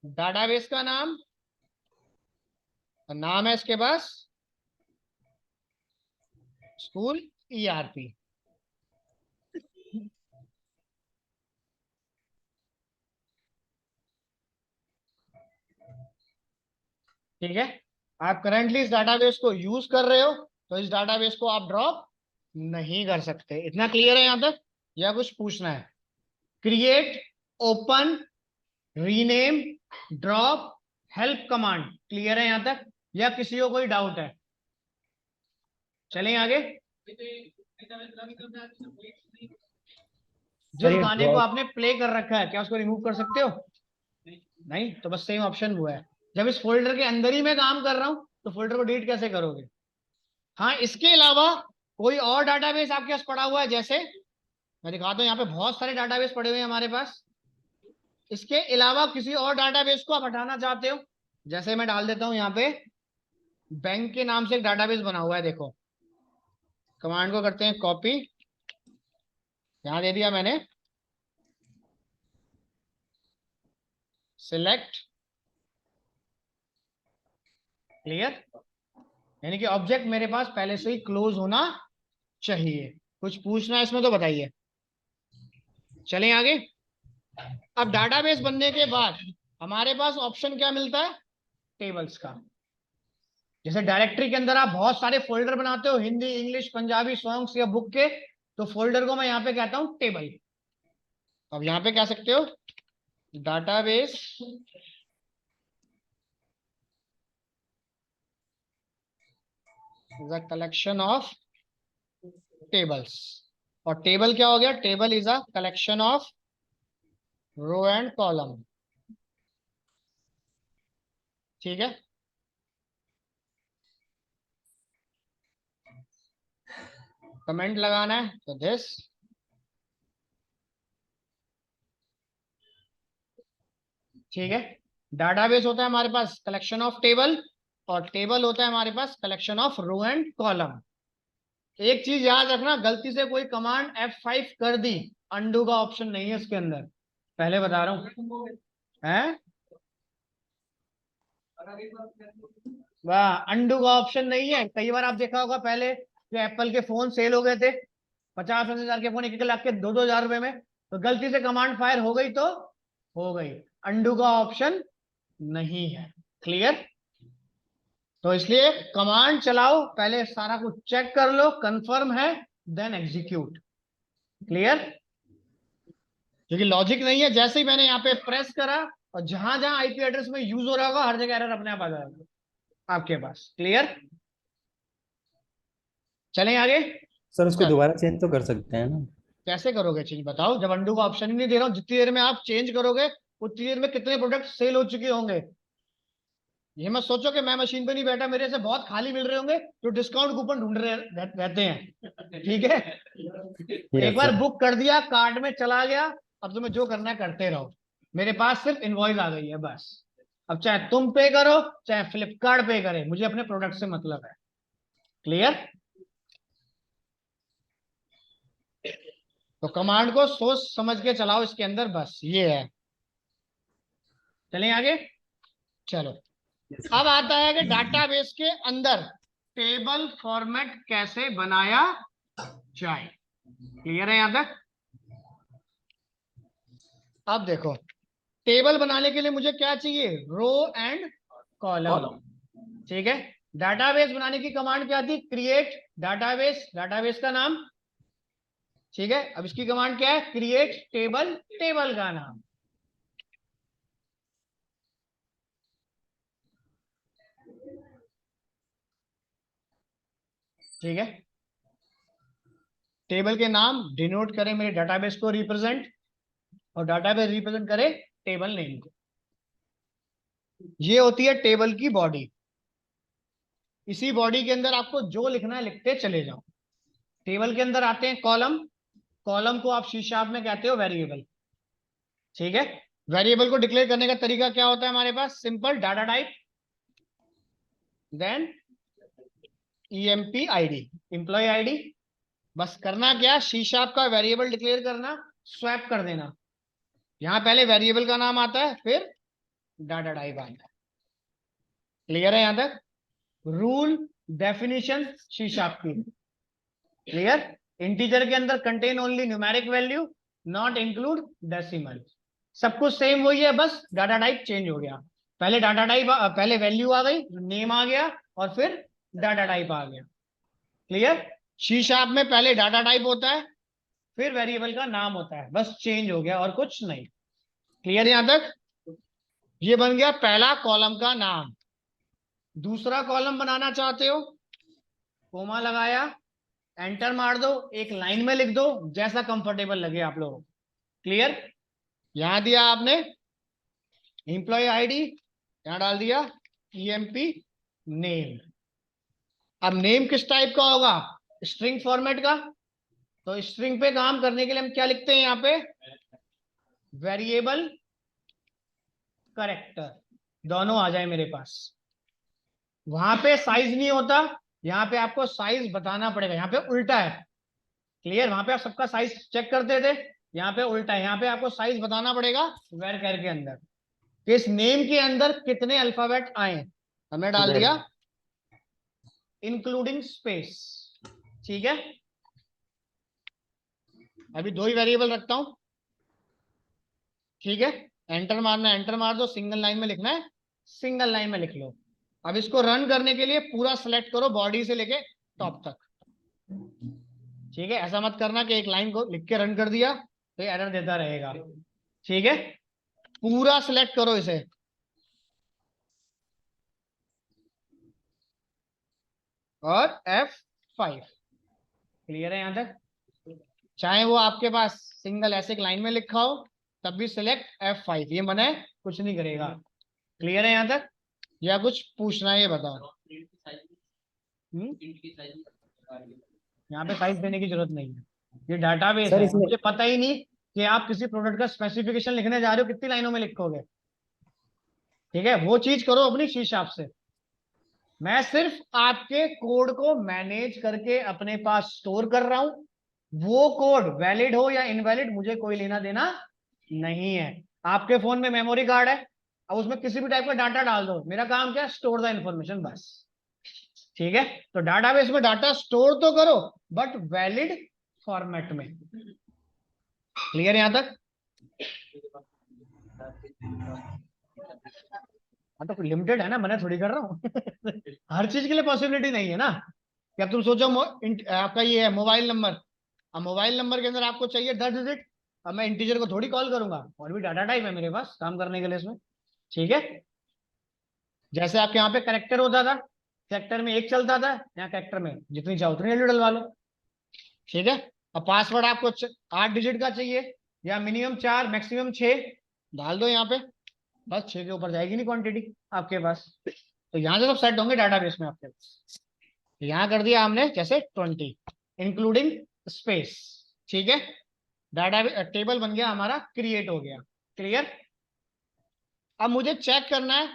डाटाबेस का नाम, और नाम है इसके पास स्कूल ईआरपी। ठीक है, आप करंटली इस डाटाबेस को यूज कर रहे हो तो इस डाटाबेस को आप ड्रॉप नहीं कर सकते। इतना क्लियर है यहां तक, या कुछ पूछना है? Create, open, rename, drop, help command clear है यहां तक, या किसी को कोई डाउट है? चलें आगे। सर जिस ये गाने को ड्रॉप आपने प्ले कर रखा है क्या उसको रिमूव कर सकते हो? नहीं, तो बस सेम ऑप्शन हुआ है। जब इस फोल्डर के अंदर ही मैं काम कर रहा हूं तो फोल्डर को डिलीट कैसे करोगे? हाँ, इसके अलावा कोई और डाटाबेस आपके पास पड़ा हुआ है, जैसे मैं दिखाता हूँ, यहाँ पे बहुत सारे डाटाबेस पड़े हुए हैं हमारे पास। इसके अलावा किसी और डाटाबेस को आप हटाना चाहते हो, जैसे मैं डाल देता हूं यहाँ पे, बैंक के नाम से एक डाटाबेस बना हुआ है, देखो। कमांड को करते हैं कॉपी, यहां दे दिया मैंने, सिलेक्ट, क्लियर, यानी कि ऑब्जेक्ट मेरे पास पहले से ही क्लोज होना चाहिए। कुछ पूछना है इसमें तो बताइए। चलें आगे। अब डाटाबेस बनने के बाद हमारे पास ऑप्शन क्या मिलता है? टेबल्स का। जैसे डायरेक्टरी के अंदर आप बहुत सारे फोल्डर बनाते हो, हिंदी, इंग्लिश, पंजाबी, सॉन्ग्स या बुक के, तो फोल्डर को मैं यहाँ पे कहता हूँ टेबल। अब यहाँ पे कह सकते हो database is a collection of tables. और टेबल क्या हो गया? Table is a collection of row and column. ठीक है, कमेंट लगाना है तो दिस। ठीक है, डाटाबेस होता है हमारे पास कलेक्शन ऑफ टेबल, और टेबल होता है हमारे पास collection of row and column. एक चीज याद रखना, गलती से कोई कमांड F5 कर दी, अंडू का ऑप्शन नहीं है इसके अंदर, पहले बता रहा हूं। है वाह, अंडू का ऑप्शन नहीं है। कई बार आप देखा होगा पहले जो एप्पल के फोन सेल हो गए थे, 50,000 के फोन 1-1 लाख के 2-2 हजार रुपए में, तो गलती से कमांड फायर हो गई तो हो गई, अंडू का ऑप्शन नहीं है। क्लियर, तो इसलिए कमांड चलाओ, पहले सारा कुछ चेक कर लो, कंफर्म है, देन एग्जीक्यूट। क्लियर, क्योंकि लॉजिक नहीं है, जैसे ही मैंने यहाँ पे प्रेस करा और जहां जहां आईपी एड्रेस में यूज हो रहा होगा हर जगह एरर अपने आप आ जाएगा आपके पास। क्लियर, चलें आगे। सर उसको चलो, दोबारा चेंज तो कर सकते हैं ना? कैसे करोगे चेंज बताओ, जब अंडू का ऑप्शन ही नहीं दे रहा हूँ। जितनी देर में आप चेंज करोगे उतनी देर में कितने प्रोडक्ट सेल हो चुके होंगे? ये मत सोचो कि मैं मशीन पे नहीं बैठा, मेरे से बहुत खाली मिल रहे होंगे जो डिस्काउंट कूपन ढूंढ रहे रहते हैं, ठीक है। Yes, एक बार sir. बुक कर दिया, कार्ड में चला गया, अब तुम्हें जो करना है करते रहो। मेरे पास सिर्फ इनवॉइस आ गई है बस। अब चाहे तुम पे करो चाहे फ्लिपकार्ट पे करे, मुझे अपने प्रोडक्ट से मतलब है। क्लियर? तो कमांड को सोच समझ के चलाओ इसके अंदर, बस ये है। चलें आगे। चलो, अब आता है कि डाटाबेस के अंदर टेबल फॉर्मेट कैसे बनाया जाए। क्लियर है यहां तक? अब देखो, टेबल बनाने के लिए मुझे क्या चाहिए? Row and column. ठीक है। डाटाबेस बनाने की कमांड क्या थी? क्रिएट डाटाबेस, डाटाबेस का नाम। ठीक है। अब इसकी कमांड क्या है? क्रिएट टेबल, टेबल का नाम। ठीक है। टेबल के नाम डिनोट करें मेरे डाटाबेस को रिप्रेजेंट, और डाटाबेस रिप्रेजेंट करे टेबल नेम को। ये होती है टेबल की बॉडी। इसी बॉडी के अंदर आपको जो लिखना है लिखते चले जाओ। टेबल के अंदर आते हैं कॉलम। कॉलम को आप सी शार्प में कहते हो वेरिएबल। ठीक है। वेरिएबल को डिक्लेयर करने का तरीका क्या होता है हमारे पास? Simple, data type, then EMP ID, employee ID। बस करना क्या? सी शार्प का वेरिएबल डिक्लेयर करना, स्वैप कर देना। यहां पहले वेरिएबल का नाम आता है, फिर डाटा टाइप आता है। क्लियर है यहां तक? रूल, डेफिनेशन सी शार्प की। क्लियर? इंटीजर के अंदर contain only numeric value, not include decimal. सब कुछ सेम वही है, बस डाटा टाइप चेंज हो गया। पहले डाटा टाइप, पहले वैल्यू आ गई, नेम आ गया, और फिर डाटा टाइप आ गया। क्लियर? सी शार्प में पहले डाटा टाइप होता है, फिर वेरिएबल का नाम होता है, बस चेंज हो गया और कुछ नहीं। क्लियर यहां तक? ये बन गया पहला कॉलम का नाम। दूसरा कॉलम बनाना चाहते हो, कोमा लगाया, एंटर मार दो, एक लाइन में लिख दो, जैसा कंफर्टेबल लगे आप लोगों को। क्लियर? यहां दिया आपने एम्प्लॉय ID, यहां डाल दिया EMP नेम। अब नेम किस टाइप का होगा? स्ट्रिंग फॉर्मेट का। तो स्ट्रिंग पे काम करने के लिए हम क्या लिखते हैं यहां पे? वेरिएबल करेक्टर, दोनों आ जाए मेरे पास। वहां पे साइज नहीं होता, यहाँ पे आपको साइज बताना पड़ेगा। यहाँ पे उल्टा है। क्लियर? वहां पे आप सबका साइज चेक करते थे, यहाँ पे उल्टा है। यहाँ पे आपको साइज बताना पड़ेगा वेर कैर के अंदर, कि इस नेम के अंदर कितने अल्फाबेट आए। हमने डाल दिया इंक्लूडिंग स्पेस। ठीक है। अभी दो ही वेरिएबल रखता हूं। ठीक है। एंटर मारना है, एंटर मार दो। सिंगल लाइन में लिखना है, सिंगल लाइन में लिख लो। अब इसको रन करने के लिए पूरा सेलेक्ट करो, बॉडी से लेके टॉप तक। ठीक है। ऐसा मत करना कि एक लाइन को लिख के रन कर दिया तो एरर देता रहेगा। ठीक है। पूरा सिलेक्ट करो इसे, और F5। क्लियर है यहां तक? चाहे वो आपके पास सिंगल ऐसे एक लाइन में लिखा हो, तब भी सिलेक्ट F5। ये मना है, कुछ नहीं करेगा। क्लियर है यहां तक? या कुछ पूछना है ये बताओ। यहाँ पे साइज देने की जरूरत नहीं है, ये डाटाबेस सर है। इसमें मुझे पता ही नहीं कि आप किसी प्रोडक्ट का स्पेसिफिकेशन लिखने जा रहे हो, कितनी लाइनों में लिखोगे। ठीक है। वो चीज करो अपनी शीश आप से। मैं सिर्फ आपके कोड को मैनेज करके अपने पास स्टोर कर रहा हूं। वो कोड वैलिड हो या इनवैलिड मुझे कोई लेना देना नहीं है। आपके फोन में मेमोरी कार्ड है, अब उसमें किसी भी टाइप का डाटा डाल दो, मेरा काम क्या है? स्टोर द इंफॉर्मेशन, बस। ठीक है। तो डाटाबेस में डाटा स्टोर तो करो, बट वैलिड फॉर्मेट में। क्लियर यहां तक? हाँ, तो लिमिटेड है ना, मैंने थोड़ी कर रहा हूँ हर चीज के लिए पॉसिबिलिटी नहीं है ना। कि अब तुम सोचो आपका ये है मोबाइल नंबर। अब मोबाइल नंबर के अंदर आपको चाहिए 10 डिजिट। अब मैं इंटीजर को थोड़ी कॉल करूंगा, और भी डाटा टाइप है मेरे पास काम करने के लिए इसमें। ठीक है। जैसे आपके यहाँ पे करेक्टर होता था, कैरेक्टर में एक चलता था, यहाँ कैरेक्टर में जितनी चाहो उतनी वैल्यू डलवा लो। ठीक है। अब पासवर्ड आपको 8 डिजिट का चाहिए, या मिनिमम 4 मैक्सिमम 6, डाल दो यहाँ पे। बस 6 के ऊपर जाएगी नहीं क्वांटिटी आपके पास, तो यहाँ से सब सेट होंगे डाटाबेस में आपके पास। यहाँ कर दिया हमने जैसे 20 इंक्लूडिंग स्पेस, ठीक है। डाटा टेबल बन गया हमारा, क्रिएट हो गया। क्लियर। अब मुझे चेक करना है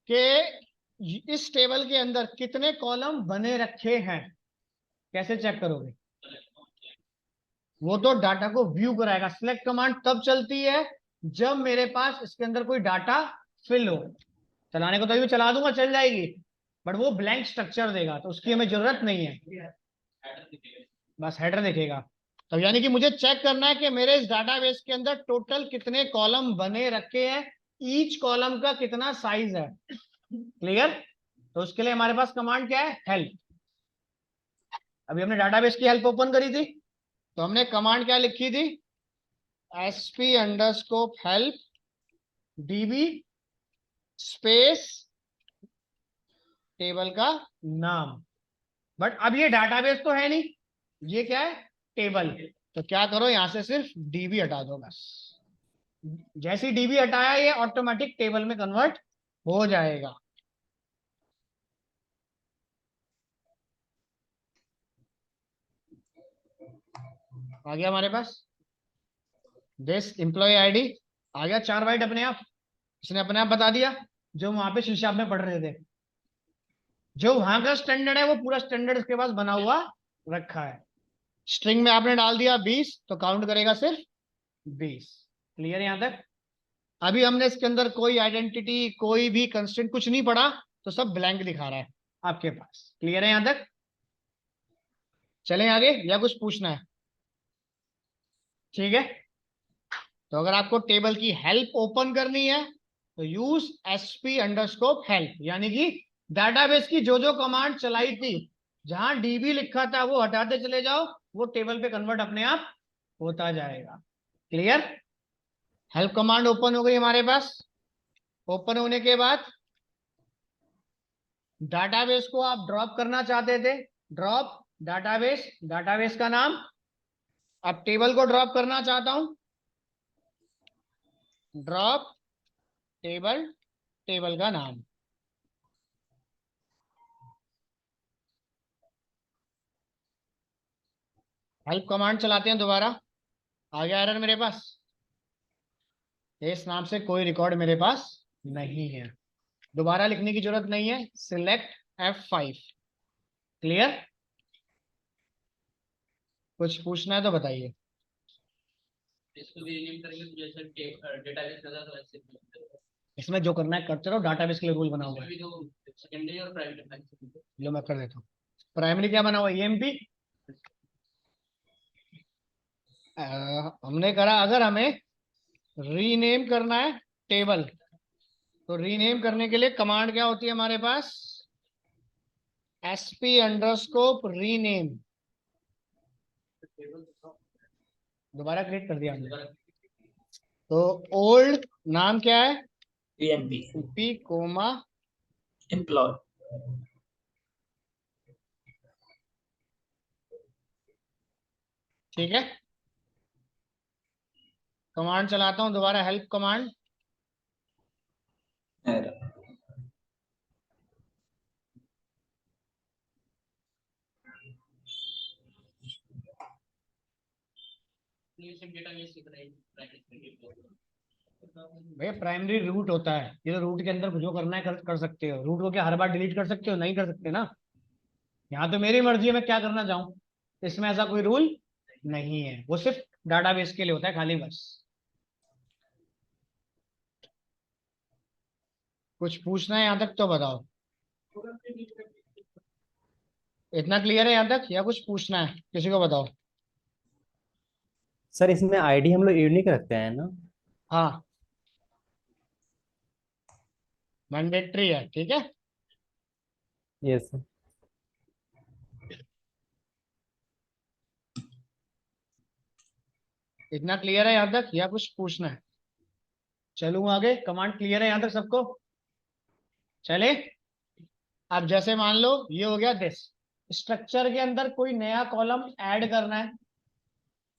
कि इस टेबल के अंदर कितने कॉलम बने रखे हैं। कैसे चेक करोगे? वो तो डाटा को व्यू कराएगा। सिलेक्ट कमांड तब चलती है जब मेरे पास इसके अंदर कोई डाटा फिल हो। चलाने को तो भी चला दूंगा, चल जाएगी, बट वो ब्लैंक स्ट्रक्चर देगा, तो उसकी हमें जरूरत नहीं है, बस हेडर दिखेगा। तो यानी कि मुझे चेक करना है कि मेरे इस डाटाबेस के अंदर टोटल कितने कॉलम बने रखे हैं, ईच कॉलम का कितना साइज है। क्लियर। तो उसके लिए हमारे पास कमांड क्या है? हेल्प। अभी हमने डाटाबेस की हेल्प ओपन करी थी, तो हमने कमांड क्या लिखी थी? sp_help db स्पेस टेबल का नाम। बट अब ये डाटाबेस तो है नहीं, ये क्या है? टेबल। तो क्या करो, यहां से सिर्फ डीबी हटा दो बस। जैसे ही डीबी हटाया ये ऑटोमेटिक टेबल में कन्वर्ट हो जाएगा। आ गया हमारे पास दिस एम्प्लॉय आईडी, आ गया 4 बाइट अपने आप, इसने अपने आप बता दिया जो वहां पे शीशा में पढ़ रहे थे। जो वहां का स्टैंडर्ड है वो पूरा स्टैंडर्ड इसके पास बना हुआ रखा है। स्ट्रिंग में आपने डाल दिया 20, तो काउंट करेगा सिर्फ 20। क्लियर है यहां तक? अभी हमने इसके अंदर कोई आइडेंटिटी, कोई भी कंस्ट्रेंट कुछ नहीं पढ़ा, तो सब ब्लैंक दिखा रहा है आपके पास। क्लियर है यहां तक? चलें आगे या कुछ पूछना है? ठीक है। तो अगर आपको टेबल की हेल्प ओपन करनी है तो यूज sp_help, यानी कि डाटाबेस की जो जो कमांड चलाई थी, जहां डीबी लिखा था वो हटाते चले जाओ, वो टेबल पे कन्वर्ट अपने आप होता जाएगा। क्लियर। हेल्प कमांड ओपन हो गई हमारे पास। ओपन होने के बाद डाटाबेस को आप ड्रॉप करना चाहते थे, ड्रॉप डाटाबेस, डाटाबेस का नाम। अब टेबल को ड्रॉप करना चाहता हूं, ड्रॉप टेबल, टेबल का नाम। हेल्प कमांड चलाते हैं दोबारा। आ गया एरर मेरे पास, इस नाम से कोई रिकॉर्ड मेरे पास नहीं है। दोबारा लिखने की जरूरत नहीं है, सिलेक्ट F5। क्लियर। कुछ पूछना है तो बताइए। इसको भी रीनेम करेंगे तो जैसे डेटाबेस रहता तो ऐसे इसमें जो करना है करते रहो, डाटाबेस के लिए रूल बना हुआ है। भी जो सेकेंडरी और प्राइवेट लो मैं कर देता हूँ। प्राइमरी क्या बना हुआ है? EMP। हमने करा, अगर हमें रीनेम करना है टेबल, तो रीनेम करने के लिए कमांड क्या होती है हमारे पास? sp_rename। दोबारा क्रिएट कर दिया हमने। तो ओल्ड नाम क्या है? emp कोमा employee ठीक है। कमांड चलाता हूं दोबारा, हेल्प कमांड। error डेटाबेस सीख रहे भैया प्राइमरी रूट होता है, ये तो रूट के अंदर जो करना है कर सकते हो। रूट को क्या हर बार डिलीट कर सकते हो? नहीं कर सकते ना। यहाँ तो मेरी मर्जी है मैं क्या करना चाहूँ, इसमें ऐसा कोई रूल नहीं है, वो सिर्फ डाटाबेस के लिए होता है खाली बस। कुछ पूछना है यहाँ तक तो बताओ। इतना क्लियर है यहाँ तक या कुछ पूछना है? किसी को बताओ। सर इसमें आईडी हम लोग यूनिक रखते हैं ना? हाँ मैंडेटरी है, ठीक है। Yes sir. इतना क्लियर है यहाँ तक या कुछ पूछना है? चलूँ आगे। कमांड क्लियर है यहाँ तक सबको? चले। अब जैसे मान लो ये हो गया दिस, स्ट्रक्चर के अंदर कोई नया कॉलम ऐड करना है,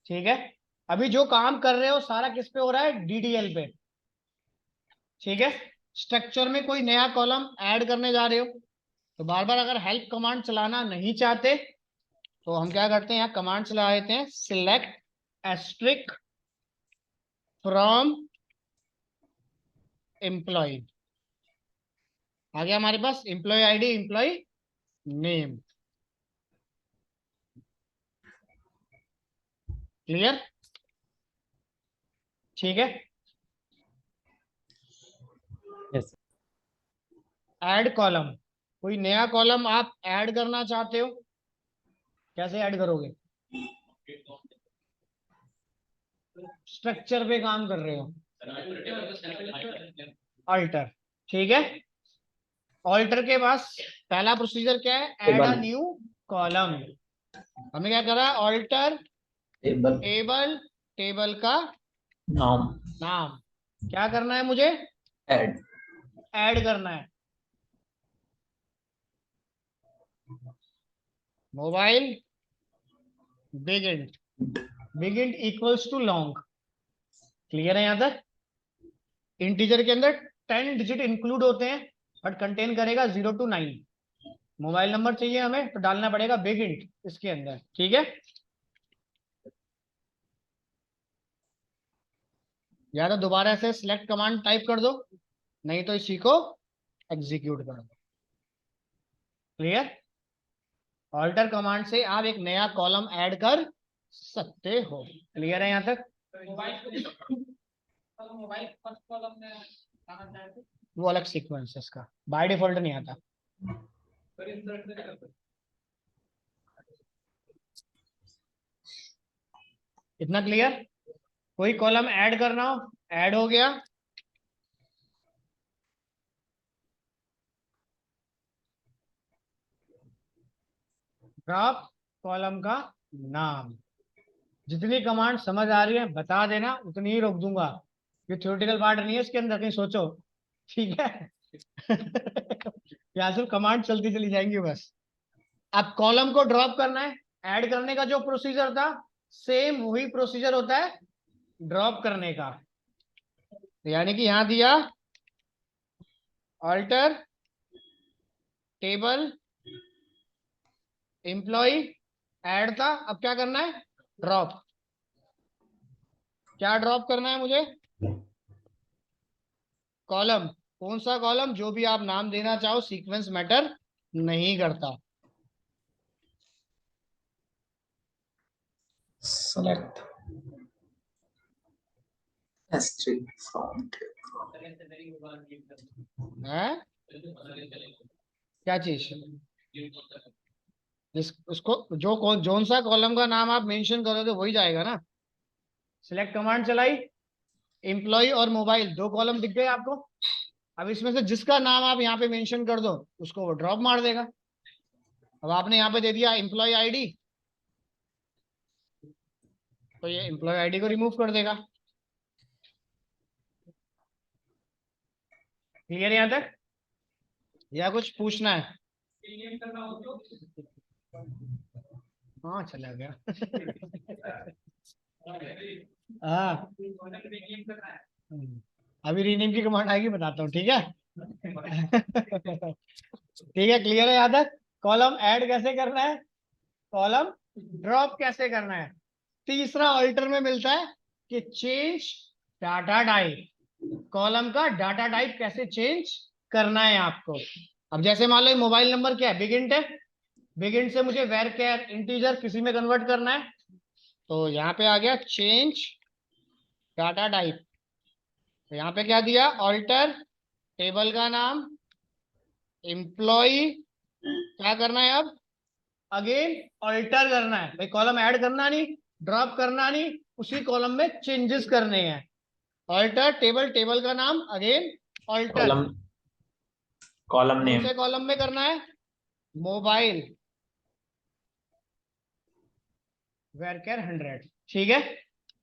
ठीक है। अभी जो काम कर रहे हो सारा किस पे हो रहा है? DDL पे। ठीक है। स्ट्रक्चर में कोई नया कॉलम ऐड करने जा रहे हो तो बार बार अगर हेल्प कमांड चलाना नहीं चाहते तो हम क्या करते हैं, यहाँ कमांड चला देते हैं, सिलेक्ट एस्ट्रिक फ्रॉम एम्प्लॉय। आ गया हमारे पास employee ID, employee name. Clear? ठीक है। यस। ऐड कॉलम, कोई नया कॉलम आप ऐड करना चाहते हो, कैसे ऐड करोगे? स्ट्रक्चर पे काम कर रहे हो, अल्टर। ठीक है। अल्टर के पास पहला प्रोसीजर क्या है, ऐड अ टेबल। New column. हमें क्या करा, अल्टर टेबल टेबल, टेबल का नाम नाम क्या करना है मुझे, ऐड। ऐड करना है। Mobile big int, big int equals to long. Clear है यहां तक? इंटीजर के अंदर 10 डिजिट इंक्लूड होते हैं बट कंटेन करेगा 0 to 9। मोबाइल नंबर चाहिए हमें तो डालना पड़ेगा बिग इंट इसके अंदर। ठीक है। या तो दोबारा से सिलेक्ट कमांड टाइप कर दो, नहीं तो इसी को एग्जीक्यूट कर दो। क्लियर? ऑल्टर कमांड से आप एक नया कॉलम ऐड कर सकते हो। क्लियर है यहां तक? मोबाइल फर्स्ट कॉलम में आना चाहते वो अलग सीक्वेंस है इसका, बाय डिफॉल्ट नहीं आता। फिर इंसर्ट से करते इतना क्लियर? कोई कॉलम ऐड करना हो, ऐड हो गया। ड्रॉप कॉलम का नाम। जितनी कमांड समझ आ रही है बता देना, उतनी ही रोक दूंगा। ये थ्योरेटिकल पार्ट नहीं है इसके अंदर, कहीं सोचो। ठीक है। यहाँ सिर्फ कमांड चलती चली जाएंगी बस। अब कॉलम को ड्रॉप करना है, ऐड करने का जो प्रोसीजर था सेम वही प्रोसीजर होता है ड्रॉप करने का। यानी कि यहां दिया ऑल्टर टेबल एम्प्लॉय ऐड था, अब क्या करना है, ड्रॉप। क्या ड्रॉप करना है मुझे, कॉलम। कौन सा कॉलम, जो भी आप नाम देना चाहो, सीक्वेंस मैटर नहीं करता। Select asterisk from. है क्या चीज, जिस उसको जो जोन सा कॉलम का नाम आप मेंशन करोगे वही जाएगा ना। सिलेक्ट कमांड चलाई, एम्प्लॉय और मोबाइल दो कॉलम दिख गए आपको। अब इसमें से जिसका नाम आप यहाँ पे मेंशन कर दो उसको वो ड्रॉप मार देगा। अब आपने यहाँ पे दे दिया एम्प्लॉय आईडी, तो ये एम्प्लॉय आईडी को रिमूव कर देगा। क्लियर यहाँ तक, या कुछ पूछना है? हाँ चला गया। हाँ अभी रीनेम की कमांड आएगी, बताता हूँ। ठीक है। ठीक है, क्लियर है यहाँ तक? कॉलम ऐड कैसे करना है, कॉलम ड्रॉप कैसे करना है। तीसरा ऑल्टर में मिलता है कि चेंज डाटा टाइप, कॉलम का डाटा टाइप कैसे चेंज करना है आपको। अब जैसे मान लो मोबाइल नंबर क्या है, बिग इंट है, बिग इंट से मुझे वेर कैर इंटीजर किसी में कन्वर्ट करना है, तो यहाँ पे आ गया चेंज डाटा टाइप। तो यहाँ पे क्या दिया, ऑल्टर टेबल का नाम एम्प्लॉय, क्या करना है अब, अगेन ऑल्टर करना है भाई, कॉलम ऐड करना नहीं, ड्रॉप करना नहीं, उसी कॉलम में चेंजेस करने हैं। ऑल्टर टेबल, टेबल का नाम अगेन ऑल्टर। कॉलम, कॉलम कौन नेम से कॉलम में करना है, मोबाइल वेर केयर 100। ठीक है।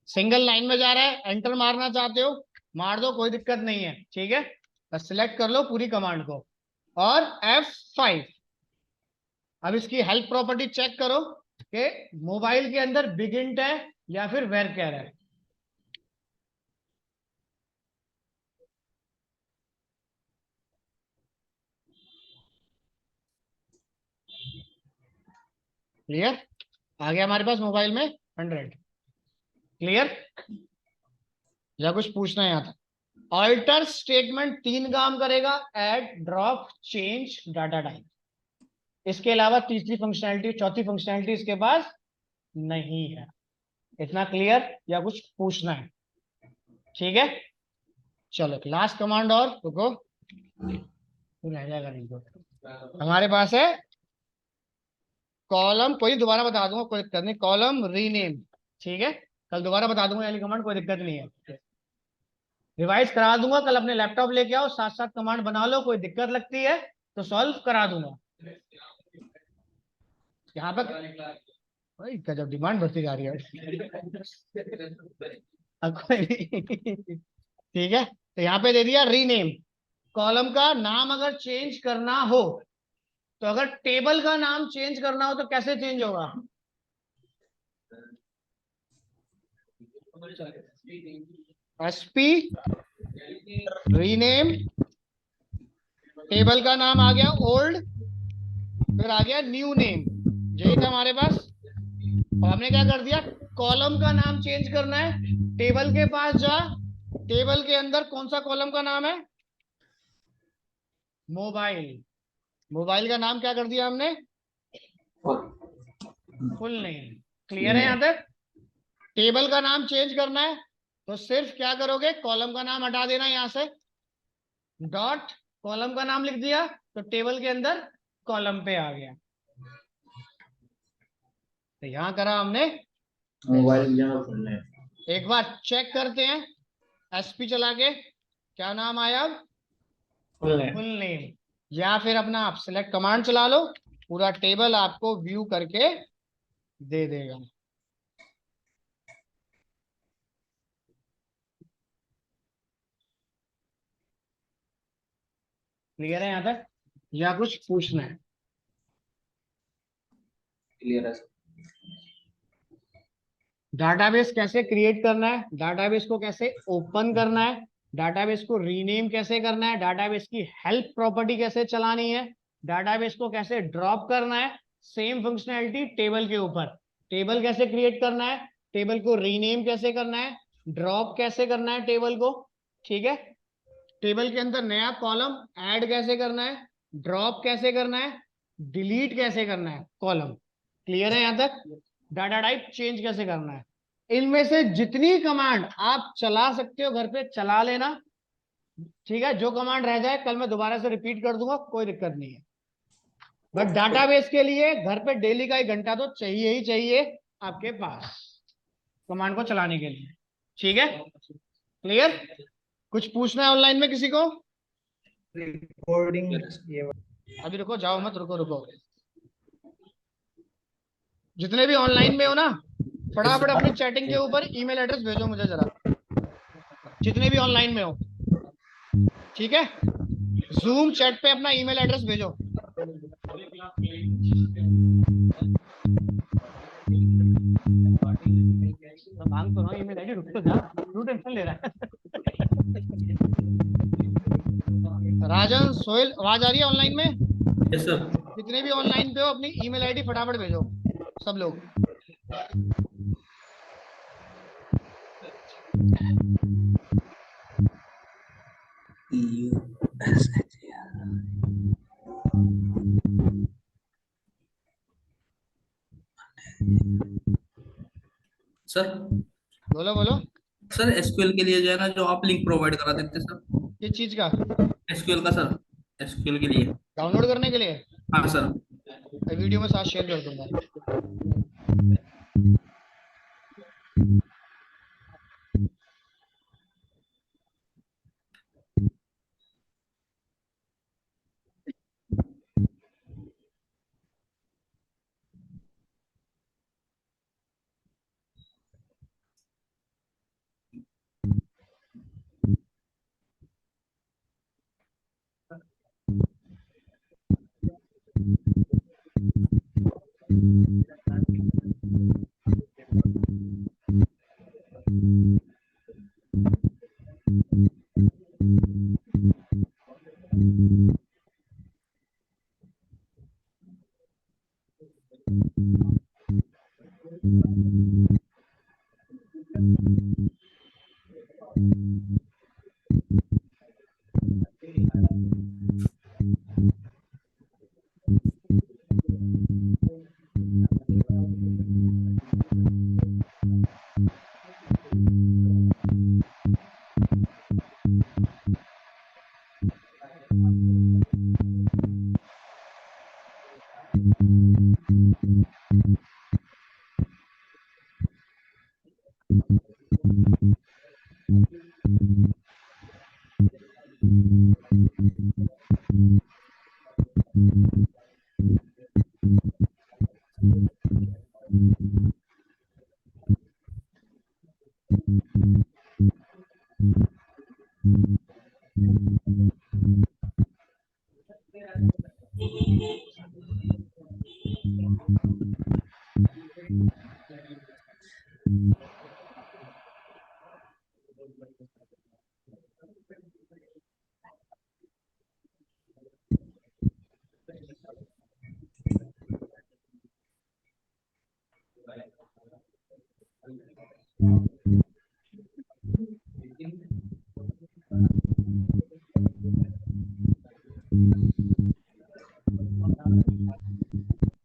सिंगल लाइन में जा रहा है, एंटर मारना चाहते हो मार दो, कोई दिक्कत नहीं है। ठीक है, बस सिलेक्ट कर लो पूरी कमांड को और F5। अब इसकी हेल्प प्रॉपर्टी चेक करो कि मोबाइल के अंदर बिग इंट है या फिर वेर केयर है। क्लियर? आ गया हमारे पास मोबाइल में 100। क्लियर? या कुछ पूछना है यहाँ तक? ऑल्टर स्टेटमेंट 3 काम करेगा, add, drop, change, data type. इसके अलावा तीसरी फंक्शनैलिटी, चौथी फंक्शनैलिटी इसके पास नहीं है। इतना क्लियर या कुछ पूछना है? ठीक है, चलो लास्ट कमांड और रुको, रह जाएगा नहीं तो। हमारे पास है कॉलम, कोई दोबारा बता दूंगा, कोई दिक्कत नहीं, कॉलम रीनेम। ठीक है, कल दोबारा बता दूंगा यानी कमांड, कोई दिक्कत नहीं है, रिवाइज करा दूंगा। कल अपने लैपटॉप लेके आओ, साथ साथ कमांड बना लो, कोई दिक्कत लगती है तो सॉल्व करा दूंगा। यहाँ पर भाई गजब डिमांड बढ़ती जा रही है। अब कोई नहीं। ठीक है, तो यहाँ पे दे दिया रीनेम। कॉलम का नाम अगर चेंज करना हो, तो अगर टेबल का नाम चेंज करना हो तो कैसे चेंज होगा? एसपी रीनेम, टेबल का नाम आ गया ओल्ड, फिर आ गया न्यू नेम, यही था हमारे पास। और हमने क्या कर दिया, कॉलम का नाम चेंज करना है, टेबल के पास जा, टेबल के अंदर कौन सा कॉलम का नाम है? मोबाइल। मोबाइल का नाम क्या कर दिया हमने? Full name. क्लियर है यहाँ तक? टेबल का नाम चेंज करना है तो सिर्फ क्या करोगे, कॉलम का नाम हटा देना यहां से, डॉट कॉलम का नाम लिख दिया तो टेबल के अंदर कॉलम पे आ गया। तो यहां करा हमने मोबाइल। एक बार चेक करते हैं एसपी चला के, क्या नाम आया? Full name. या फिर अपना आप सिलेक्ट कमांड चला लो, पूरा टेबल आपको व्यू करके दे देगा। क्लियर है यहाँ तक या कुछ पूछना है? क्लियर है। डाटाबेस कैसे क्रिएट करना है, डाटाबेस को कैसे ओपन करना है, डाटाबेस को रीनेम कैसे करना है, डाटाबेस की हेल्प प्रॉपर्टी कैसे चलानी है, डाटाबेस को कैसे ड्रॉप करना है, सेम फंक्शनैलिटी टेबल के ऊपर। टेबल कैसे क्रिएट करना है, टेबल को रीनेम कैसे करना है, ड्रॉप कैसे करना है टेबल को, ठीक है, टेबल के अंदर नया कॉलम ऐड कैसे करना है, ड्रॉप कैसे करना है, डिलीट कैसे करना है कॉलम। क्लियर है यहाँ तक? डाटा टाइप चेंज कैसे करना है। इनमें से जितनी कमांड आप चला सकते हो घर पे चला लेना, ठीक है। जो कमांड रह जाए कल मैं दोबारा से रिपीट कर दूंगा, कोई दिक्कत नहीं है। बट डाटाबेस के लिए घर पे डेली का 1 घंटा तो चाहिए ही चाहिए आपके पास कमांड को चलाने के लिए। ठीक है, क्लियर? कुछ पूछना है ऑनलाइन में किसी को? रिकॉर्डिंग अभी रुको, जाओ मत, रुको रुको। जितने भी ऑनलाइन में हो ना, फटाफट अपनी चैटिंग के ऊपर ईमेल एड्रेस भेजो मुझे जरा, जितने भी ऑनलाइन में हो, ठीक है। जूम चैट पे अपना ईमेल एड्रेस भेजो। मांग तो ना ईमेल आईडी, रुक तो जा, तू टेंशन ले रहा है। राजन, सोहेल, आवाज आ रही है ऑनलाइन में? Yes sir. जितने भी ऑनलाइन पे हो अपनी ईमेल आईडी फटाफट भेजो सब लोग। सर बोलो बोलो। सर एसक्यूएल के लिए जो है ना, जो आप लिंक प्रोवाइड करा देते हैं सर, किस चीज का? एसक्यूएल का सर, एसक्यूएल के लिए। डाउनलोड करने के लिए? हाँ सर। वीडियो में साथ शेयर कर दूंगा।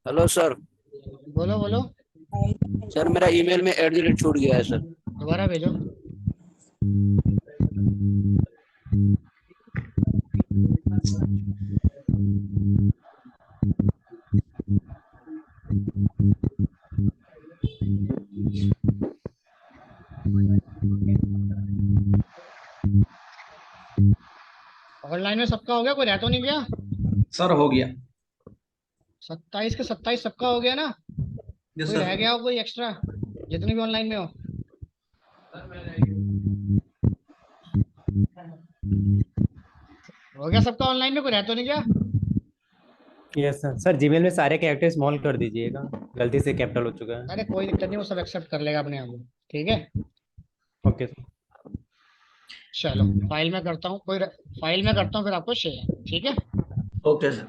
Hello sir. बोलो बोलो, सर मेरा ईमेल में @ छूट गया है सर। दोबारा भेजो। ऑनलाइन में सबका हो गया, कोई रह तो नहीं गया? सर हो गया। 27 के 27 सबका हो गया ना? यस कोई रह सर। गया हो कोई एक्स्ट्रा, जितने भी ऑनलाइन में हो? हो गया सबका ऑनलाइन में, कोई रह तो नहीं गया? Yes sir. सर जीमेल में सारे कैरेक्टर स्मॉल कर दीजिएगा, गलती से कैपिटल हो चुका है। अरे कोई दिक्कत नहीं, वो सब एक्सेप्ट कर लेगा अपने आप को। ठीक है, ओके सर। चलो फाइल में करता हूँ, फाइल में करता हूँ फिर आपको शेयर। ठीक है। Okay sir.